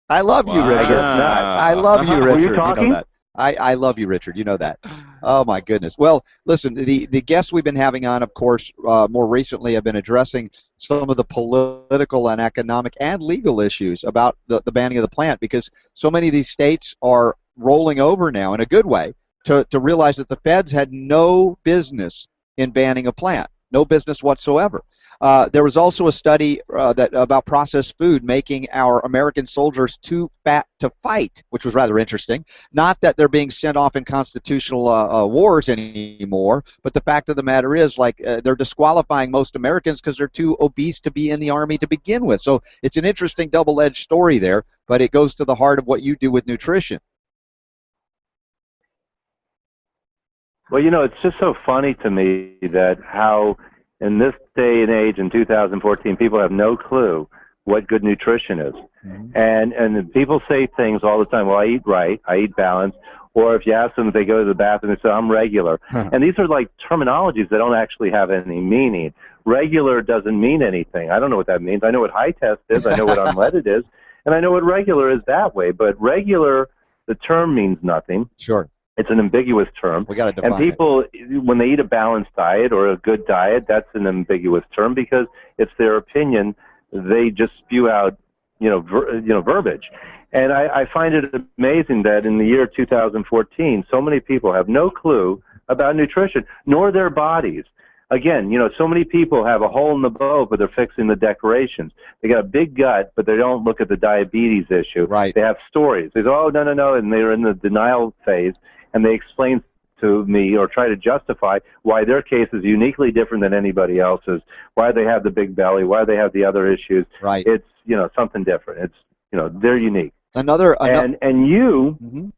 A: I love you, Richard.
S: I guess not.
A: I love you, Richard.
S: Were you talking?
A: You know that. I love you, Richard. You know that. Oh, my goodness. Well, listen, the guests we've been having on, of course, more recently have been addressing some of the political and economic and legal issues about the banning of the plant, because so many of these states are rolling over now in a good way to realize that the feds had no business in banning a plant, no business whatsoever. There was also a study about processed food making our American soldiers too fat to fight, which was rather interesting. Not that they're being sent off in constitutional wars anymore, but the fact of the matter is, they're disqualifying most Americans because they're too obese to be in the Army to begin with. So it's an interesting double-edged story there, but it goes to the heart of what you do with nutrition.
S: Well, it's just so funny to me that how in this day and age in 2014, people have no clue what good nutrition is. And people say things all the time, well, I eat right, I eat balanced, or if you ask them if they go to the bathroom, they say, I'm regular. And these are like terminologies that don't actually have any meaning. Regular doesn't mean anything. I don't know what that means. I know what high test is, I know what unleaded is, and I know what regular is that way. But regular, the term means nothing.
A: Sure.
S: It's an ambiguous term.
A: We got to define
S: and people, when they eat a balanced diet or a good diet, that's an ambiguous term because it's their opinion. They just spew out, verbiage. And I find it amazing that in the year 2014, so many people have no clue about nutrition, nor their bodies. Again, so many people have a hole in the boat, but they're fixing the decorations. They got a big gut, but they don't look at the diabetes issue.
A: Right.
S: They have stories. They go, oh, no, and they're in the denial phase. And they explain to me or try to justify why their case is uniquely different than anybody else's, why they have the big belly, why they have the other issues.
A: Right.
S: It's, something different. It's, they're unique.
A: And
S: you,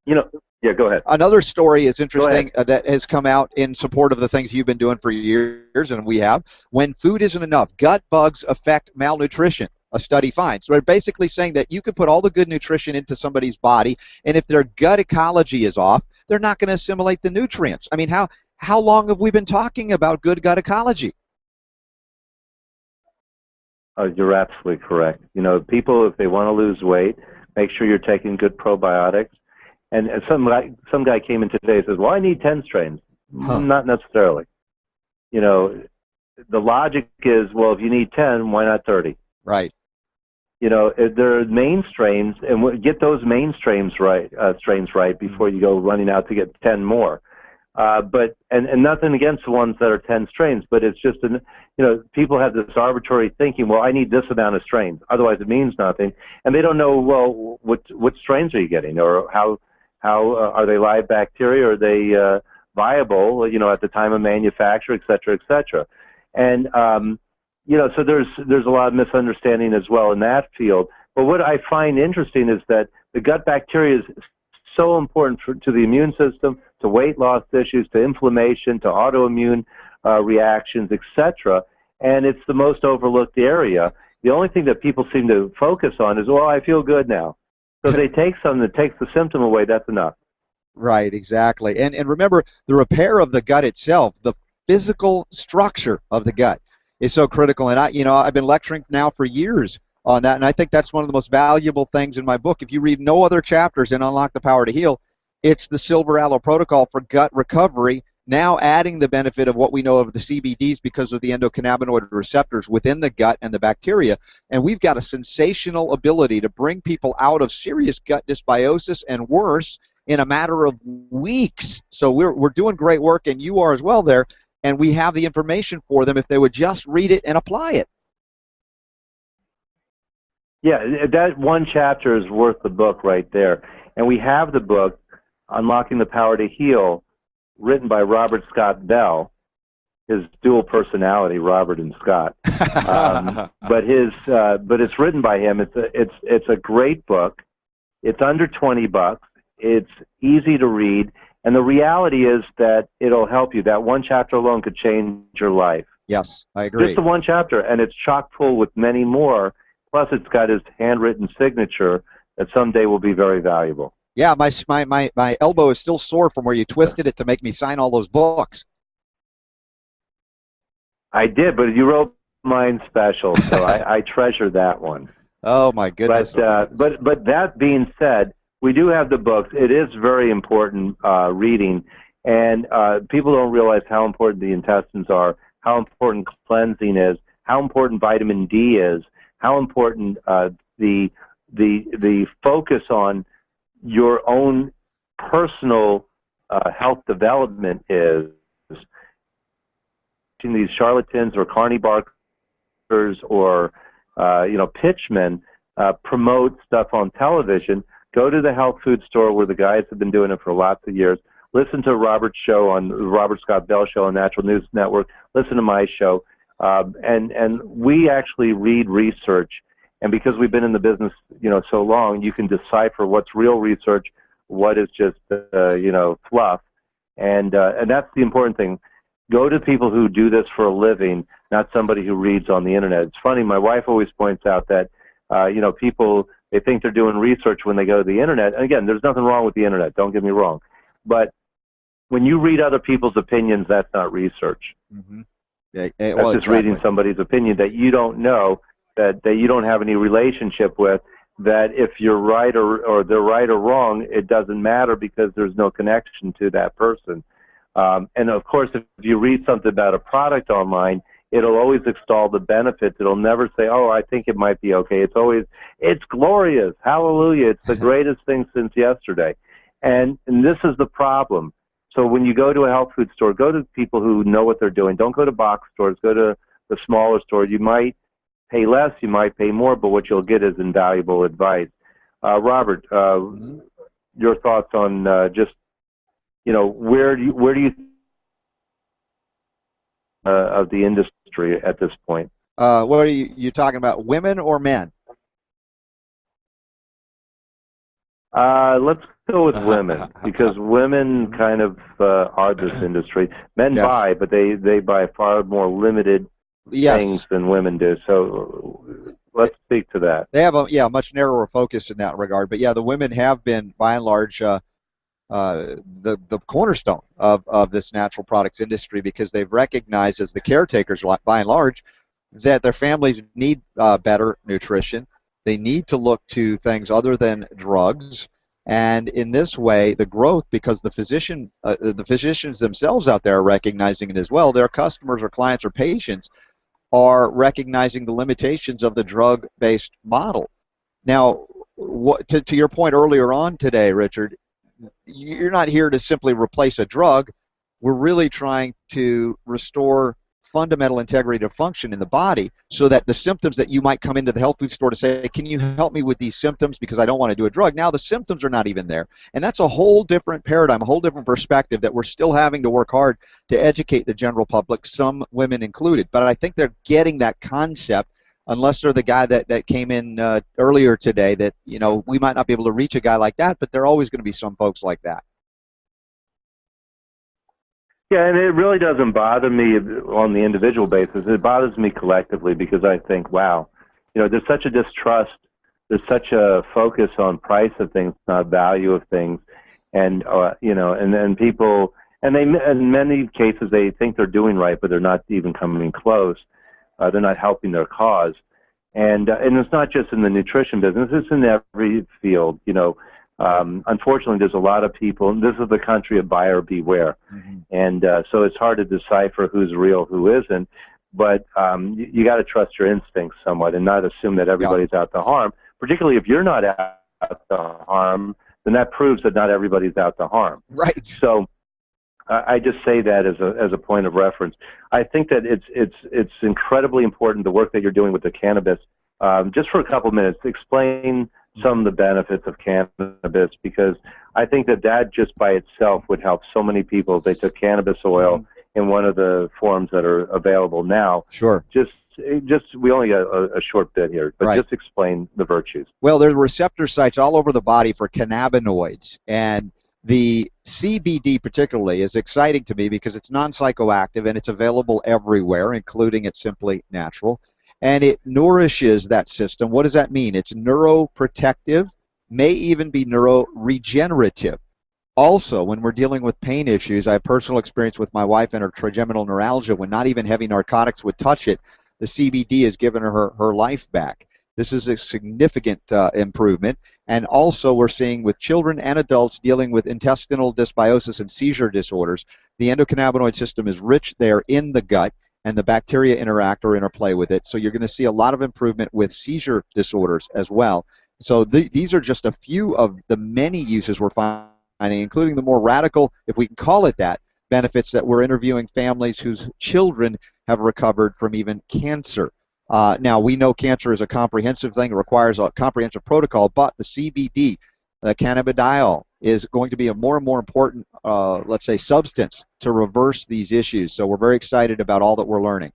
S: yeah, go ahead.
A: Another story is interesting that has come out in support of the things you've been doing for years, and we have. When food isn't enough, gut bugs affect malnutrition. A study finds. So they're basically saying that you could put all the good nutrition into somebody's body, and if their gut ecology is off, they're not going to assimilate the nutrients. I mean, how long have we been talking about good gut ecology?
S: You're absolutely correct. People, if they want to lose weight, make sure you're taking good probiotics. And some guy came in today and says, well, I need 10 strains. Not necessarily. The logic is, well, if you need 10, why not 30?
A: Right.
S: There are main strains, and get those main strains right before you go running out to get 10 more. But nothing against the ones that are 10 strains, but it's just people have this arbitrary thinking. Well, I need this amount of strains, otherwise it means nothing, and they don't know. Well, what strains are you getting, or how are they live bacteria? Are they viable? At the time of manufacture, et cetera, et cetera. And so there's a lot of misunderstanding as well in that field. But what I find interesting is that the gut bacteria is so important to the immune system, to weight loss issues, to inflammation, to autoimmune reactions, etc. And it's the most overlooked area. The only thing that people seem to focus on is, well, I feel good now. So if they take something that takes the symptom away, that's enough.
A: Right, exactly. And remember, the repair of the gut itself, the physical structure of the gut is so critical. And I've been lecturing now for years on that, and I think that's one of the most valuable things in my book. If you read no other chapters in Unlock the Power to Heal, it's the Silver Aloe Protocol for gut recovery, now adding the benefit of what we know of the CBDs because of the endocannabinoid receptors within the gut and the bacteria. And we've got a sensational ability to bring people out of serious gut dysbiosis and worse in a matter of weeks. So we're doing great work, and you are as well there, and we have the information for them if they would just read it and apply it.
S: Yeah, that one chapter is worth the book right there. And we have the book, Unlocking the Power to Heal, written by Robert Scott Bell, his dual personality, Robert and Scott. But it's written by him. It's a great book. It's under $20. It's easy to read, and the reality is that it'll help you. That one chapter alone could change your life.
A: Yes, I agree.
S: Just the one chapter, and it's chock full with many more. Plus, it's got his handwritten signature that someday will be very valuable.
A: Yeah, my elbow is still sore from where you twisted it to make me sign all those books.
S: I did, but you wrote mine special, so I treasure that one.
A: Oh my goodness!
S: But that being said, we do have the books. It is very important reading, and people don't realize how important the intestines are, how important cleansing is, how important vitamin D is, how important the focus on your own personal health development is. These charlatans or carny barkers or pitchmen promote stuff on television. Go to the health food store where the guys have been doing it for lots of years. Listen to Robert's show on the Robert Scott Bell Show on Natural News Network. Listen to my show. And we actually read research. And because we've been in the business, so long, you can decipher what's real research, what is just, fluff. And that's the important thing. Go to people who do this for a living, not somebody who reads on the internet. It's funny, my wife always points out that, people, they think they're doing research when they go to the internet. And again, there's nothing wrong with the internet, don't get me wrong. But when you read other people's opinions, that's not research.
A: Mm-hmm.
S: That's just reading somebody's opinion that you don't know, that you don't have any relationship with, that if you're right or they're right or wrong, it doesn't matter because there's no connection to that person. And of course, if you read something about a product online, it'll always extol the benefits. It'll never say, oh, I think it might be okay. It's always, it's glorious. Hallelujah. It's the greatest thing since yesterday. And this is the problem. So when you go to a health food store, go to people who know what they're doing. Don't go to box stores. Go to the smaller store. You might pay less, you might pay more, but what you'll get is invaluable advice. Robert, your thoughts on just, where do you of the industry at this point?
A: What are you talking about, women or men?
S: Let's go with women, because women kind of are this industry. Men buy, but they buy far more limited things than women do. So let's speak to that.
A: They have a much narrower focus in that regard. But the women have been, by and large, the cornerstone of this natural products industry, because they've recognized as the caretakers, by and large, that their families need better nutrition. They need to look to things other than drugs. And in this way, the growth, because the physicians themselves out there are recognizing it as well, their customers or clients or patients are recognizing the limitations of the drug-based model. Now, to your point earlier on today, Richard, you're not here to simply replace a drug. We're really trying to restore fundamental integrity to function in the body, so that the symptoms that you might come into the health food store to say, can you help me with these symptoms because I don't want to do a drug, now the symptoms are not even there. And that's a whole different paradigm, a whole different perspective that we're still having to work hard to educate the general public, some women included. But I think they're getting that concept unless they're the guy that came in earlier today, that, you know, we might not be able to reach a guy like that, but there are always going to be some folks like that.
S: Yeah, and it really doesn't bother me on the individual basis. It bothers me collectively because I think, wow, you know, there's such a distrust, there's such a focus on price of things, not value of things, and you know, and then people, and they, in many cases, they think they're doing right, but they're not even coming close. They're not helping their cause, and it's not just in the nutrition business; it's in every field, you know. Unfortunately, there's a lot of people, and this is the country of buyer beware. And so it's hard to decipher who's real, who isn't. But you got to trust your instincts somewhat and not assume that everybody's out to harm. Particularly if you're not out to harm, then that proves that not everybody's out to harm.
A: Right.
S: So I just say that as a point of reference. I think that it's incredibly important, the work that you're doing with the cannabis. Just for a couple minutes, explain some of the benefits of cannabis, because I think that just by itself would help so many people if they took cannabis oil in one of the forms that are available now.
A: Sure.
S: Just we only got a short bit here, but just explain the virtues.
A: Well, there are receptor sites all over the body for cannabinoids, and the CBD particularly is exciting to me because it's non-psychoactive and it's available everywhere, including at Simply Natural. And it nourishes that system. What does that mean? It's neuroprotective, may even be neuroregenerative. Also, when we're dealing with pain issues, I have personal experience with my wife and her trigeminal neuralgia. When not even heavy narcotics would touch it, the CBD has given her life back. This is a significant improvement. And also, we're seeing with children and adults dealing with intestinal dysbiosis and seizure disorders, the endocannabinoid system is rich there in the gut, and the bacteria interact or interplay with it. So you're going to see a lot of improvement with seizure disorders as well. So these are just a few of the many uses we're finding, including the more radical, if we can call it that, benefits that we're interviewing families whose children have recovered from even cancer. Now, we know cancer is a comprehensive thing. It requires a comprehensive protocol, but the CBD, the cannabidiol, is going to be a more and more important, let's say, substance to reverse these issues. So we're very excited about all that we're learning.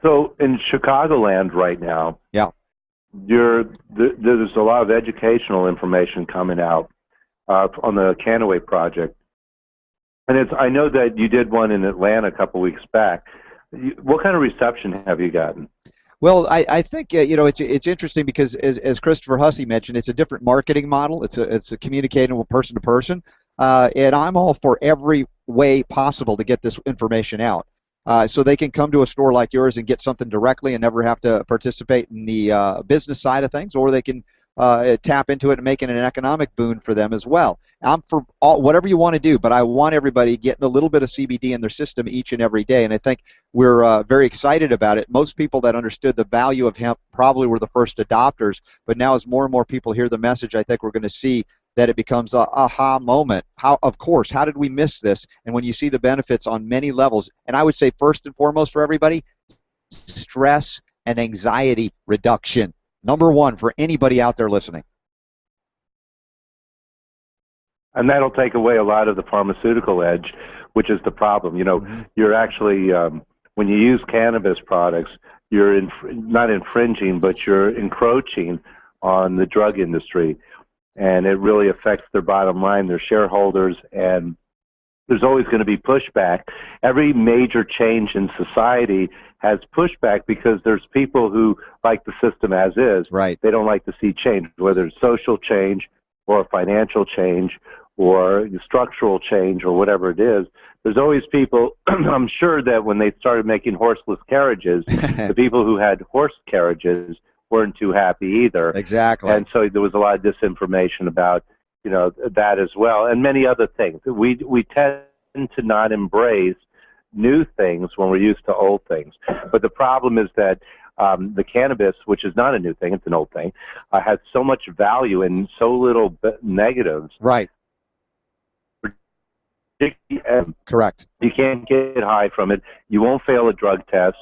S: So in Chicagoland right now, there's a lot of educational information coming out on the Canaway project. And I know that you did one in Atlanta a couple weeks back. What kind of reception have you gotten?
A: Well, I think you know, it's interesting because as Christopher Hussey mentioned, it's a different marketing model. It's a communicating person to person, and I'm all for every way possible to get this information out, so they can come to a store like yours and get something directly and never have to participate in the business side of things, or they can tap into it and make it an economic boon for them as well. I'm for whatever you want to do, but I want everybody getting a little bit of CBD in their system each and every day, and I think we're very excited about it. Most people that understood the value of hemp probably were the first adopters, but now as more and more people hear the message, I think we're going to see that it becomes a aha moment. Of course, how did we miss this? And when you see the benefits on many levels, and I would say first and foremost for everybody, stress and anxiety reduction. Number one for anybody out there listening.
S: And that'll take away a lot of the pharmaceutical edge, which is the problem. You know, you're actually, when you use cannabis products, you're not infringing, but you're encroaching on the drug industry. And it really affects their bottom line, their shareholders, and there's always going to be pushback. Every major change in society has pushback because there's people who like the system as is.
A: Right.
S: They don't like to see change, whether it's social change or financial change or structural change or whatever it is. There's always people, I'm sure that when they started making horseless carriages, the people who had horse carriages weren't too happy either.
A: Exactly.
S: And so there was a lot of disinformation about, you know, that as well, and many other things. We tend to not embrace new things when we're used to old things. But the problem is that the cannabis, which is not a new thing, it's an old thing, has so much value and so little negatives.
A: Right. Correct.
S: You can't get high from it. You won't fail a drug test,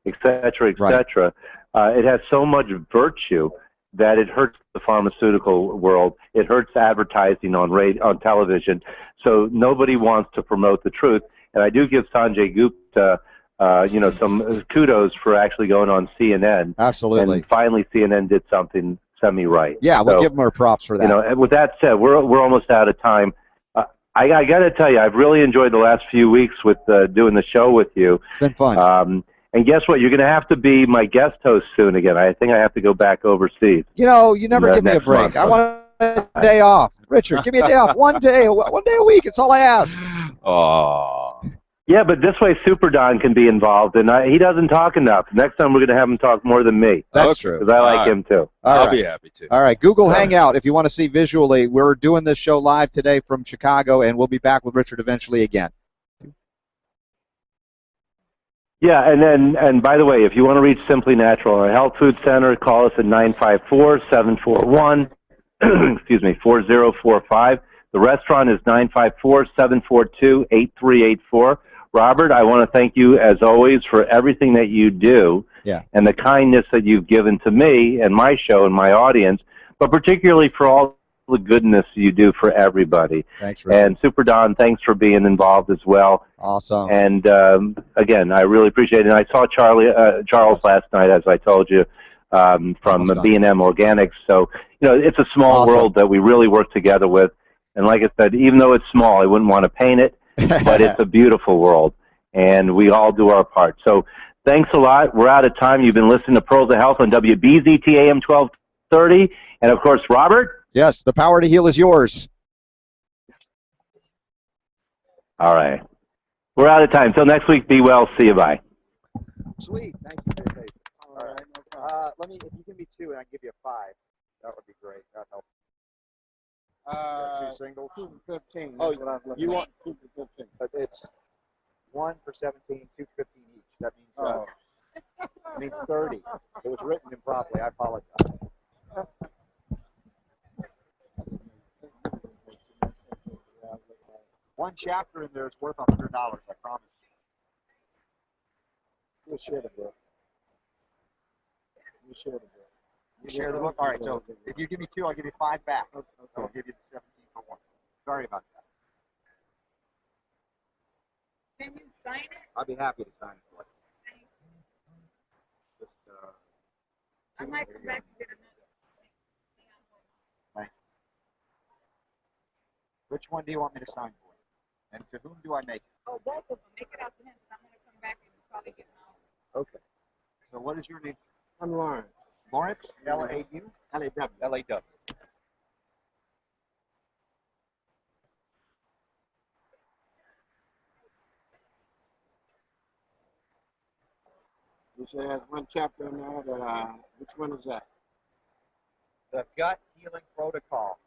S: et cetera, et cetera. It has so much virtue that it hurts the pharmaceutical world. It hurts advertising on television. So nobody wants to promote the truth. And I do give Sanjay Gupta some kudos for actually going on CNN.
A: Absolutely.
S: And finally, CNN did something semi-right.
A: Yeah, we'll
S: So,
A: give them our props for that.
S: And with that said, we're almost out of time. I got to tell you, I've really enjoyed the last few weeks with doing the show with you.
A: It's been fun.
S: And guess what? You're going to have to be my guest host soon again. I think I have to go back overseas.
A: You never give me a break. I want a day off. Richard, give me a day off. One day a week. It's all I ask.
C: Oh.
S: Yeah, but this way Super Don can be involved, and he doesn't talk enough. Next time we're going to have him talk more than me.
A: That's true.
S: Because I like him too.
C: I'll be happy to.
A: All right, Google Hangout if you want to see visually. We're doing this show live today from Chicago, and we'll be back with Richard eventually again.
S: Yeah, and by the way, if you want to reach Simply Natural, our health food center, call us at 954-741, excuse me, 4045. The restaurant is 954-742-8384. Robert, I want to thank you, as always, for everything that you do and the kindness that you've given to me and my show and my audience, but particularly for all the goodness you do for everybody.
A: Thanks, Richard.
S: And Super Don, thanks for being involved as well.
A: Awesome.
S: And again, I really appreciate it. And I saw Charles last night, as I told you, from B&M Organics. So, it's a small world that we really work together with. And like I said, even though it's small, I wouldn't want to paint it, but it's a beautiful world. And we all do our part. So thanks a lot. We're out of time. You've been listening to Pearls of Health on WBZT AM 1230. And, of course, Robert?
A: Yes, the power to heal is yours.
S: All right. We're out of time. Till next week, be well. See you. Bye.
A: Sweet. Thank you for your patience. All right. If you give me 2 and I give you a 5, that would be great. That helps. 2 singles.
I: 2 for 15.
A: Oh,
I: That's what I was looking
A: you
I: at.
A: want
I: 2 for 15.
A: But it's 1 for 17, 2 for 15 each. That means it means 30. It was written improperly. I apologize. One chapter in there is worth $100. I promise.
I: We'll share the book. We'll share the book.
A: You share the book? All right, so if you give me 2, I'll give you 5 back. Okay. I'll give you the 17 for 1. Sorry about that.
H: Can you sign it?
A: I'll be happy to sign it for you. Just,
H: I might come back and get another.
A: thank you. Which one do you want me to sign for you? And to whom do I make it?
H: Oh, both of them. Make it out to him, because I'm going to come back and probably get my own.
A: Okay. So what is your name?
I: I'm Lawrence.
A: Lawrence? L-A-U?
I: L-A-W.
A: L-A-W.
I: You say there's one chapter in there that, which one is that?
A: The gut healing protocol.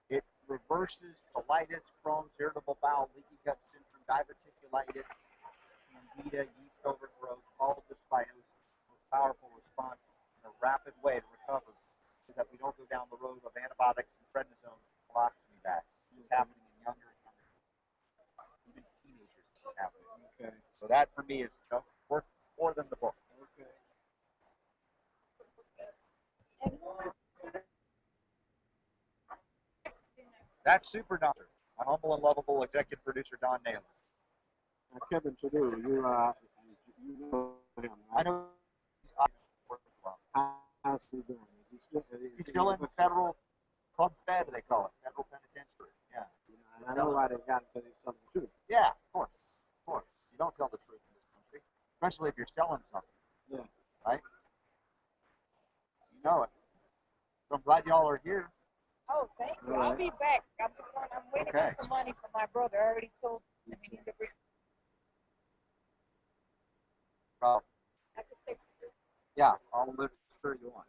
A: It reverses colitis, Crohn's, irritable bowel, leaky gut syndrome, diverticulitis, candida, yeast overgrowth, all dysbiosis. Most powerful response in a rapid way to recover so that we don't go down the road of antibiotics and prednisone and colostomy bags. This is happening in younger and younger. Even teenagers, this is happening.
I: Okay.
A: So that for me is worth more than the book.
I: Okay.
A: That's Super Doctor, my humble and lovable executive producer, Don Naylor.
I: Kevin Trudeau, you know him, right?
A: I know.
I: How's he doing? Is
A: He's still in the federal club fed, they call it, federal penitentiary. Yeah.
I: And I know why they got him, because he's telling the truth.
A: Yeah, of course. Of course. You don't tell the truth in this country, especially if you're selling something.
I: Yeah.
A: Right? You know it. So I'm glad y'all are here.
H: Oh, thank you.
I: All right.
H: I'll be back. I'm waiting
A: Okay.
H: for some money from my brother. I already told him he needs to bring.
A: I
H: can take it.
A: Yeah, I'll live sure you want.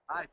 A: Hi.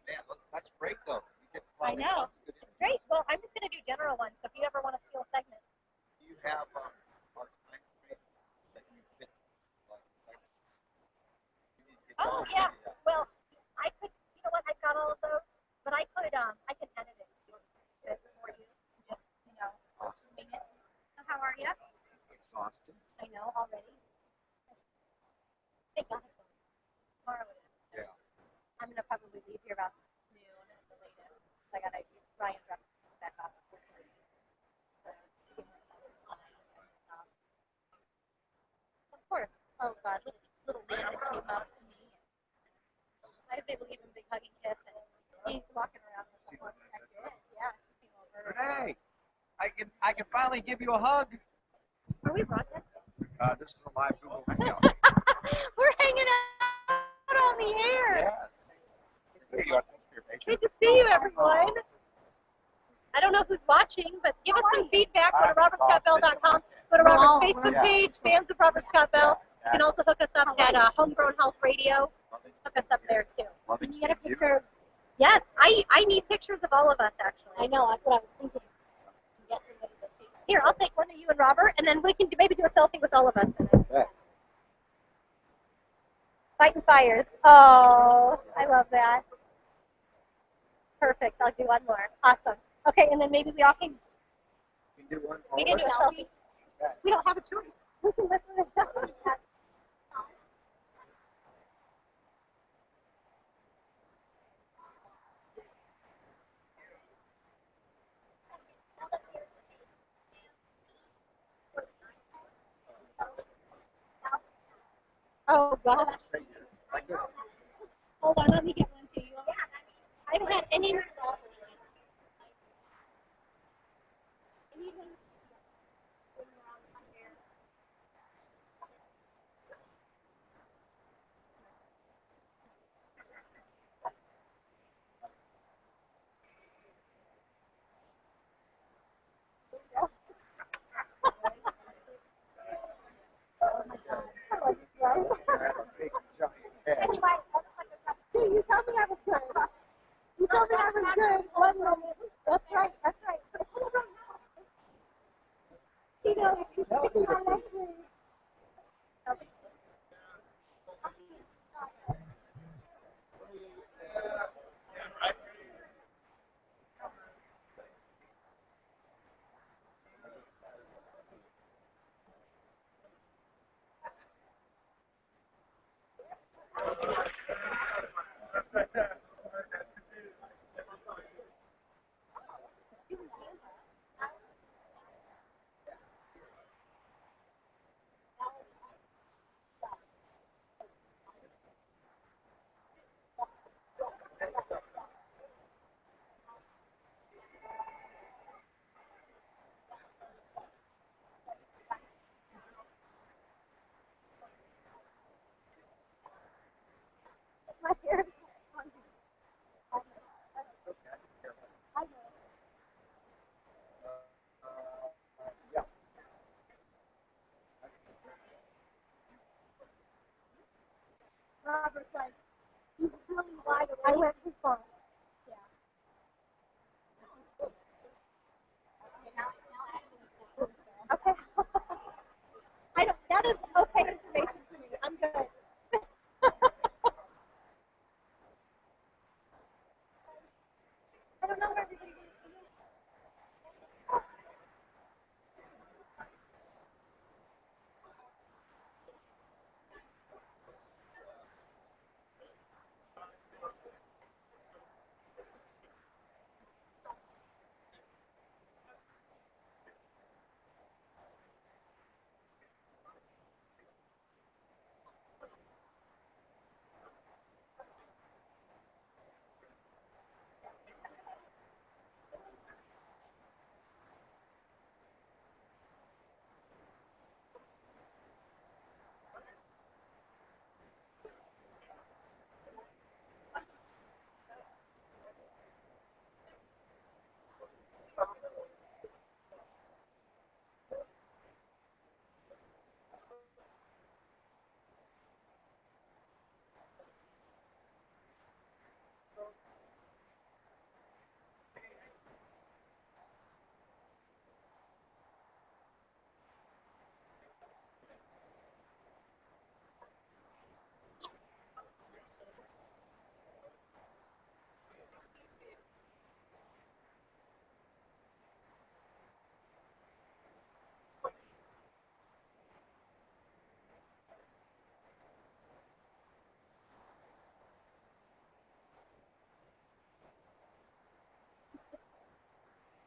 A: man, that's great though. You get
F: I know. It's great. Well, I'm just going to do general ones. So if you ever want to steal segments.
A: Do you have our time frame that you fit like segments? You need to get
F: Oh,
A: that.
F: yeah. Well, I could, you know what, I've got all of those, but I could, I can edit it for you. Just, you know, wing it. So how are you?
A: Exhausted.
F: I know already. Thank God it's over. Tomorrow it is.
A: Yeah.
F: I'm going to probably leave here about noon at the latest. I got to get Ryan dropped back off at 4:30. So, to give myself time and stuff. Of course. Oh, God. Little Landon came up to me. I was able to give him a big hug and kiss, and he's walking around with the horse. I did. Yeah, she came over.
A: Renee, I can finally give you a hug.
F: Are we broadcasting?
A: This is a live Google Hangout.
F: We're hanging out on the air.
A: Yes. There you are. Thanks for your patience.
F: Good to see you, everyone. I don't know who's watching, but give us some feedback. Go to robertscottbell.com. Go to Robert's Facebook page, fans of Robert Scott Bell. You can also hook us up at Homegrown Health Radio. Hook us up there, too. Can you get a picture? Yes, I need pictures of all of us, actually. I know, that's what I was thinking. Get somebody to take. Here, I'll take one of you and Robert, and then we can maybe do a selfie with all of us. Fighting fires. Oh, I love that. Perfect. I'll do one more. Awesome. Okay, and then maybe we all can. We can do a selfie. We don't have a choice. We can listen to stuff. Oh gosh. Hold on, let me get one to you. I haven't had any. You told me I was good. You told me I was good. One moment. That's right. That's right. She knows she's picking my next move. My hair is I know. Robert's like, he's really wide awake. I went too far. Yeah. Okay. I don't, that is okay information for me. I'm good. I don't know where everybody is.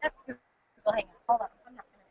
F: That's Google Hangout. Hold on. I'm not gonna.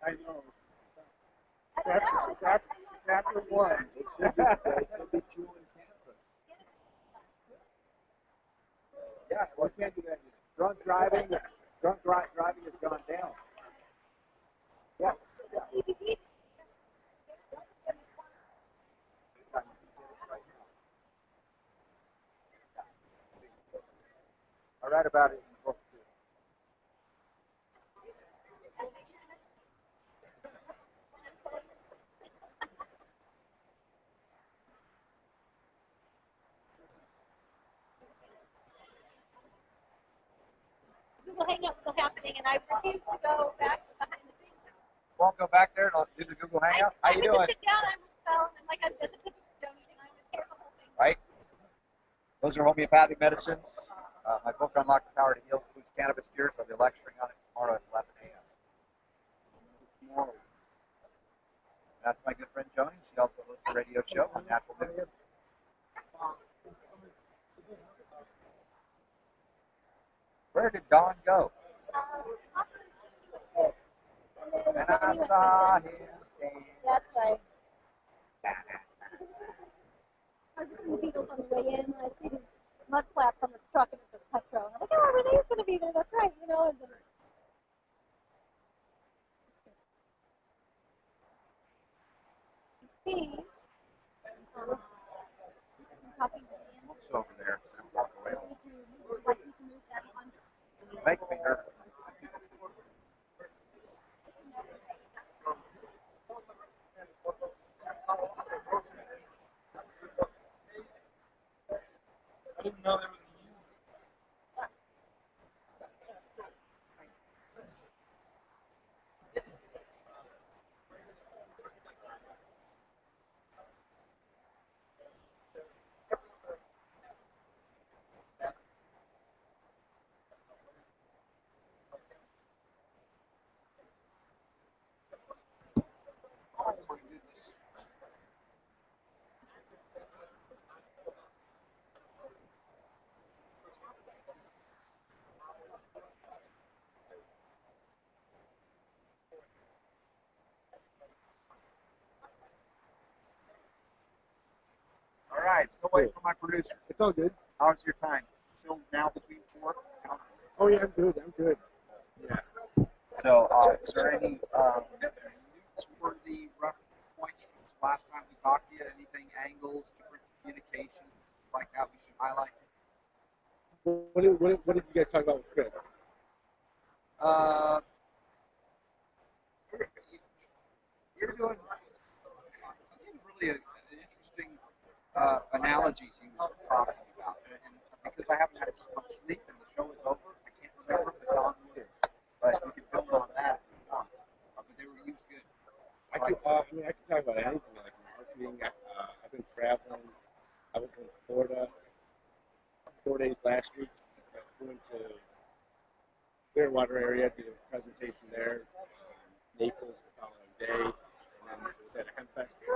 I: I know. It's after one.
A: It should be chewing cannabis. Yeah, we can't do that. Driving has gone down. Yeah. I read about it in the book too.
F: Google Hangout still happening, and I refuse to go back behind the scenes.
A: Won't go back there and do the Google Hangout. How you doing?
F: Sit down. I'm like I'm visited donating. I was here the whole thing.
A: Right. Those are homeopathic medicines. My book, Unlock the Power to Heal, includes cannabis cures. I'll be lecturing on it tomorrow at 11 a.m. Tomorrow. That's my good friend Joni. She also hosts a radio show on Natural News. Where did Don go? And I saw him stand.
F: That's right. I was listening to Beatles on the way in. I think Steve. Talking to Ian.
D: It's over there. Walk away.
F: Would you like me to move that under?
D: Makes me nervous.
G: I didn't know there was
D: All right, still waiting for my producer.
I: It's all good.
D: How's your time? Still now between work?
I: Oh yeah, I'm good. I'm good. Yeah.
D: So, is there any newsworthy reference points from the last time we talked to you? Anything, angles, different communications like that we should highlight?
I: What did you guys talk about with Chris?
D: You're doing really an interesting analogies he was talking about. And because I haven't had much sleep and the show is over, I can't remember the Don Wood. But we can build on that if you want. But he was good.
I: I mean, I can talk about anything like marketing. I've been traveling. I was in Florida 4 days last week. I flew into Clearwater area, did a presentation there. Naples the following day, and then it was at a hemp fest in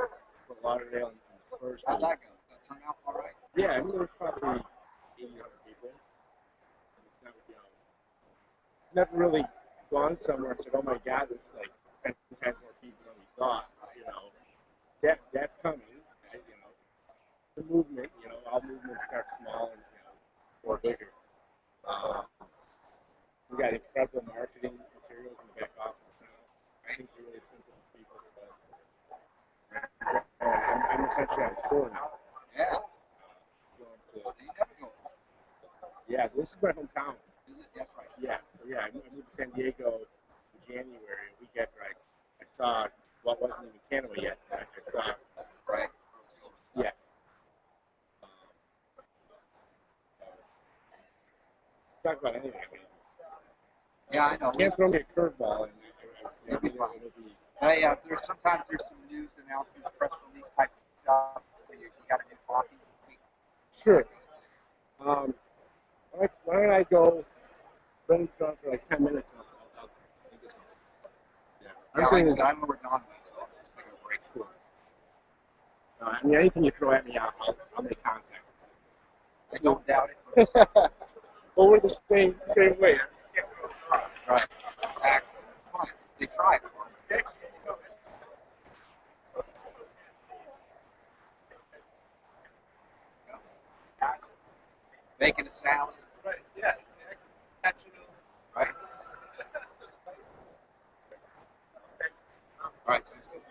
I: Fort Lauderdale on the first.
D: How'd that go? That turn out all right?
I: Yeah, I mean, there was probably 1,800 people. Never really gone somewhere and said, "Oh my God, this is like 10 times more people than we thought." That's coming. The movement. All movements start small and or bigger. We got incredible marketing materials in the back office now. Things are really simple for people to. I'm essentially on tour now.
D: Yeah.
I: Going to,
D: you never go home.
I: Yeah, this is my hometown.
D: Is it? That's right.
I: Yeah, so yeah, I moved to San Diego in January, a week after I saw what wasn't even Canada yet. I saw.
D: Right.
I: Yeah. Talk about anything. I mean.
D: Yeah, I know.
I: Can't throw me a curveball and
D: it'll be fine.
I: It'll be.
D: Sometimes there's some news announcements, press release type stuff. Where you got a new talking point.
I: Sure. Why don't I go run for like 10 minutes and I'll think of something. Yeah. I'm saying
D: I don't know where Don went, so I'll just take a break.
I: Cool. I mean, anything you throw at me, I'll make contact.
D: I don't doubt it for a second.
I: Well, we're the same way.
D: Right. Exactly. It's fine. They try. It's fine. Making a salad.
I: Right. Yeah. Exactly.
D: Right. All right. Sounds good.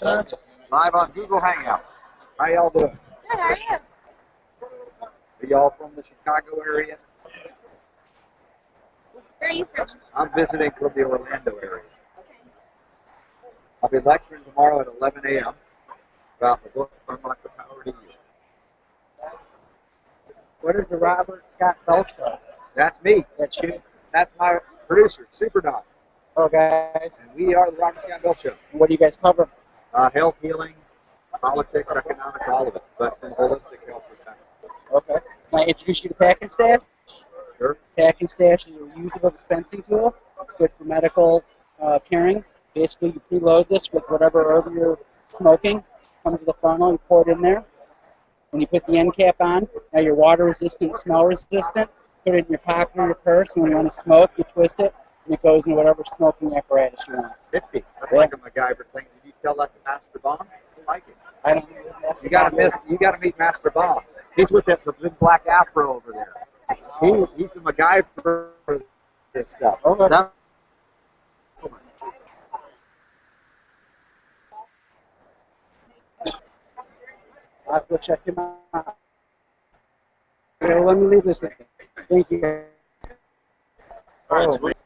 D: watching us? Live on Google Hangout. How y'all doing?
F: Good, how are you?
D: Are y'all from the Chicago area?
F: Where are you from?
D: I'm visiting from the Orlando area. I'll be lecturing tomorrow at 11 a.m. about the book Unlock the Power to You.
B: What is the Robert Scott Bell Show?
D: That's me.
B: That's you.
D: That's my producer, Super Doc.
B: Oh, guys.
D: And we are the Robert Scott Bell Show.
B: What do you guys cover?
D: Health, healing, politics, economics, all of it, but from a holistic health perspective.
B: Okay. Can I introduce you to Pack and Stash?
D: Sure.
B: Pack and Stash is a reusable dispensing tool. It's good for medical carrying. Basically, you preload this with whatever herb you're smoking. Comes with a funnel, you pour it in there. When you put the end cap on, now you're water resistant, smell resistant. Put it in your pocket or your purse. And when you want to smoke, you twist it, and it goes into whatever smoking apparatus you want.
D: 50. That's like a MacGyver thing. Did you tell that to Master Bomb? I like it.
B: I don't know.
D: You gotta meet Master Bomb. He's with the big black afro over there. He's the MacGyver for this stuff.
B: Okay. I'll have to check him out. Okay, well, let me leave this with you. Thank you.
C: All right, sweet.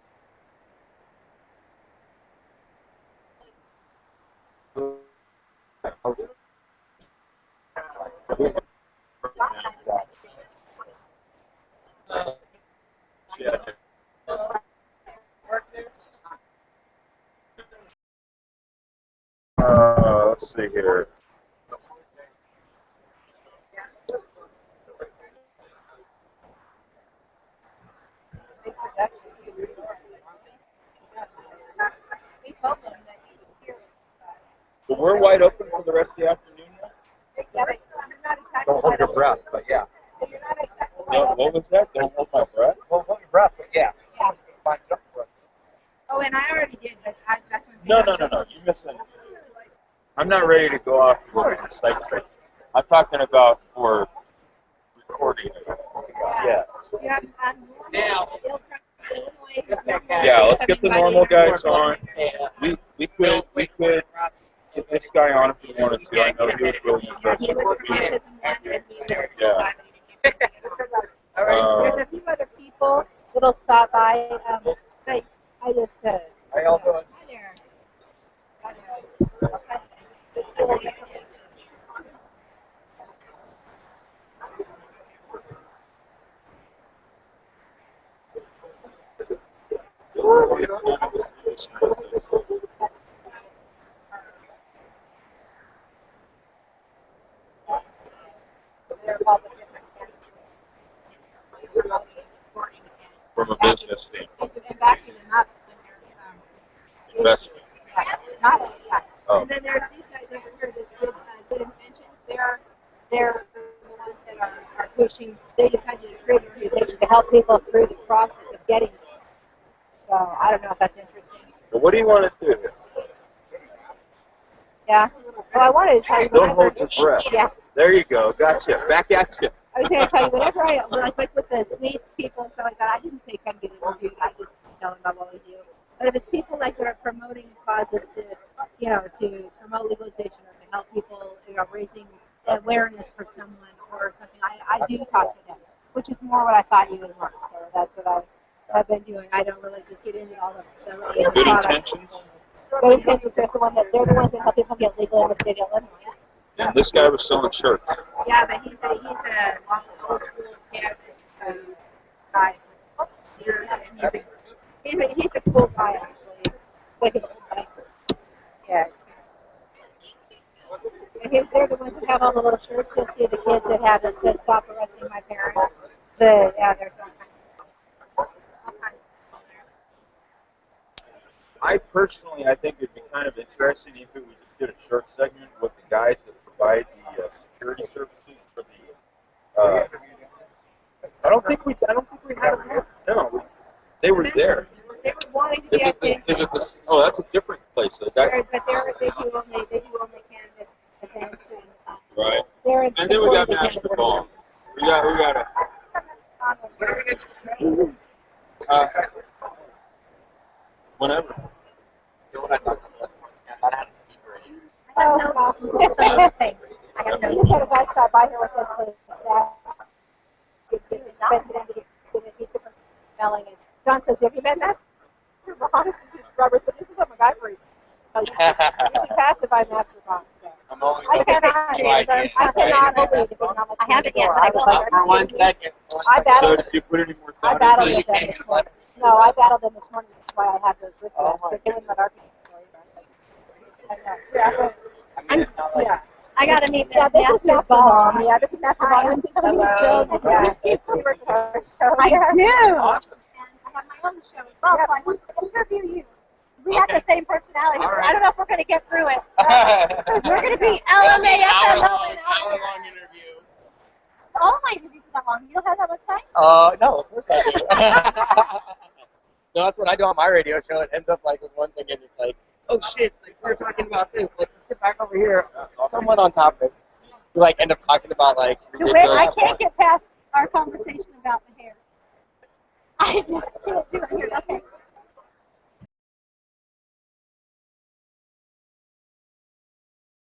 C: Let's see here. So we're wide open for the rest of the afternoon now?
D: Don't hold your breath, but yeah.
C: No, what was that? Don't hold my breath?
D: Don't hold your breath, but yeah. Find something for us.
E: Oh, and I already did, but that's what I'm saying.
C: No. You misunderstood. I'm not ready to go off the site. I'm talking about for recording. Yes. Yeah, let's get the normal guys on. We could get this guy on if we wanted to. I know he was really interested. Yeah.
E: There's a few other people that'll stop by. I just
D: How y'all doing?
E: Hi there. Hi there. Okay.
C: From a business standpoint.
E: And backing them up when there's
C: Investment. Oh.
E: And then there's these guys over here that good intentions. They're the ones that are pushing. They decided to create an organization to help people through the process of getting there. So I don't know if that's interesting.
C: But what do you want to do?
E: Yeah. Well, I wanted to tell you.
C: Don't hold your breath.
E: Yeah.
C: There you go. Gotcha. Back at you.
E: I was going to tell you, whenever like with the sweets people and stuff like that, I didn't say come get interviewed. I just tell them about what we do. But if it's people like that are promoting causes to promote legalization or to help people, raising awareness for someone or something, I do talk to them, which is more what I thought you would want. So that's what I've been doing. I don't really just get into all the
C: Good intentions.
E: Good intentions. They're the ones that help people get legal in the state of Illinois.
C: And this guy was selling shirts.
E: Yeah, but he's a old school cannabis guy. He's a cool guy actually. Like an old biker. Yeah. And they're the ones that have all the little shirts. You'll see the kids that have it says "Stop arresting my parents." There's all kinds of
C: I personally, I think it'd be kind of interesting if we just did a short segment with the guys that provide the security services for the. I don't think we had them here. No, they were there.
E: They were wanting to
C: Is it this? Oh, that's a different place. Is that?
E: But they do only cannabis events and.
C: Right.
E: They're in
C: And then we got
E: support of the
C: Master Ball. We got a. Whenever.
E: That's another thing. I have no. We just had a guy stop by here with us the staff. Spends it into the kitchen and keeps it from smelling. And John says, "Have you met Master Ron?" Robert said, "This is a MacGyver. You should pacify Master Ron."
I: I'm always
E: I cannot believe it.
F: I haven't yet, but I will.
I: For 1 second.
E: I battled.
G: So did you put any more
E: I
G: thought
E: battled
G: into
E: with
G: it?
E: them this morning. No, I battled them this morning. That's why I have those wristbands. Because they wouldn't let our people go either. I know. Yeah. Yeah.
F: I gotta meet
E: Yeah, this is Master Bomb. Yeah, this is Master Bomb. This is
F: Hello.
E: Joe. Yeah, she's super star.
F: I do.
E: Awesome.
F: And I have my own show as well, so I want to interview you. We have the same personality.
I: All right.
F: I don't know if we're going to get through it. We're going to be LMAFMO.
I: Hour-long interview.
F: All my interviews are that long. You don't have that much time?
I: No, of course I do. No, that's what I do on my radio show. It ends up like with one thing, and it's like, oh shit, like we're talking about this. Like, let's get back over here. Somewhat on topic. We like end up talking about like.
F: I can't get past our conversation about the hair. I just can't do it here. Okay.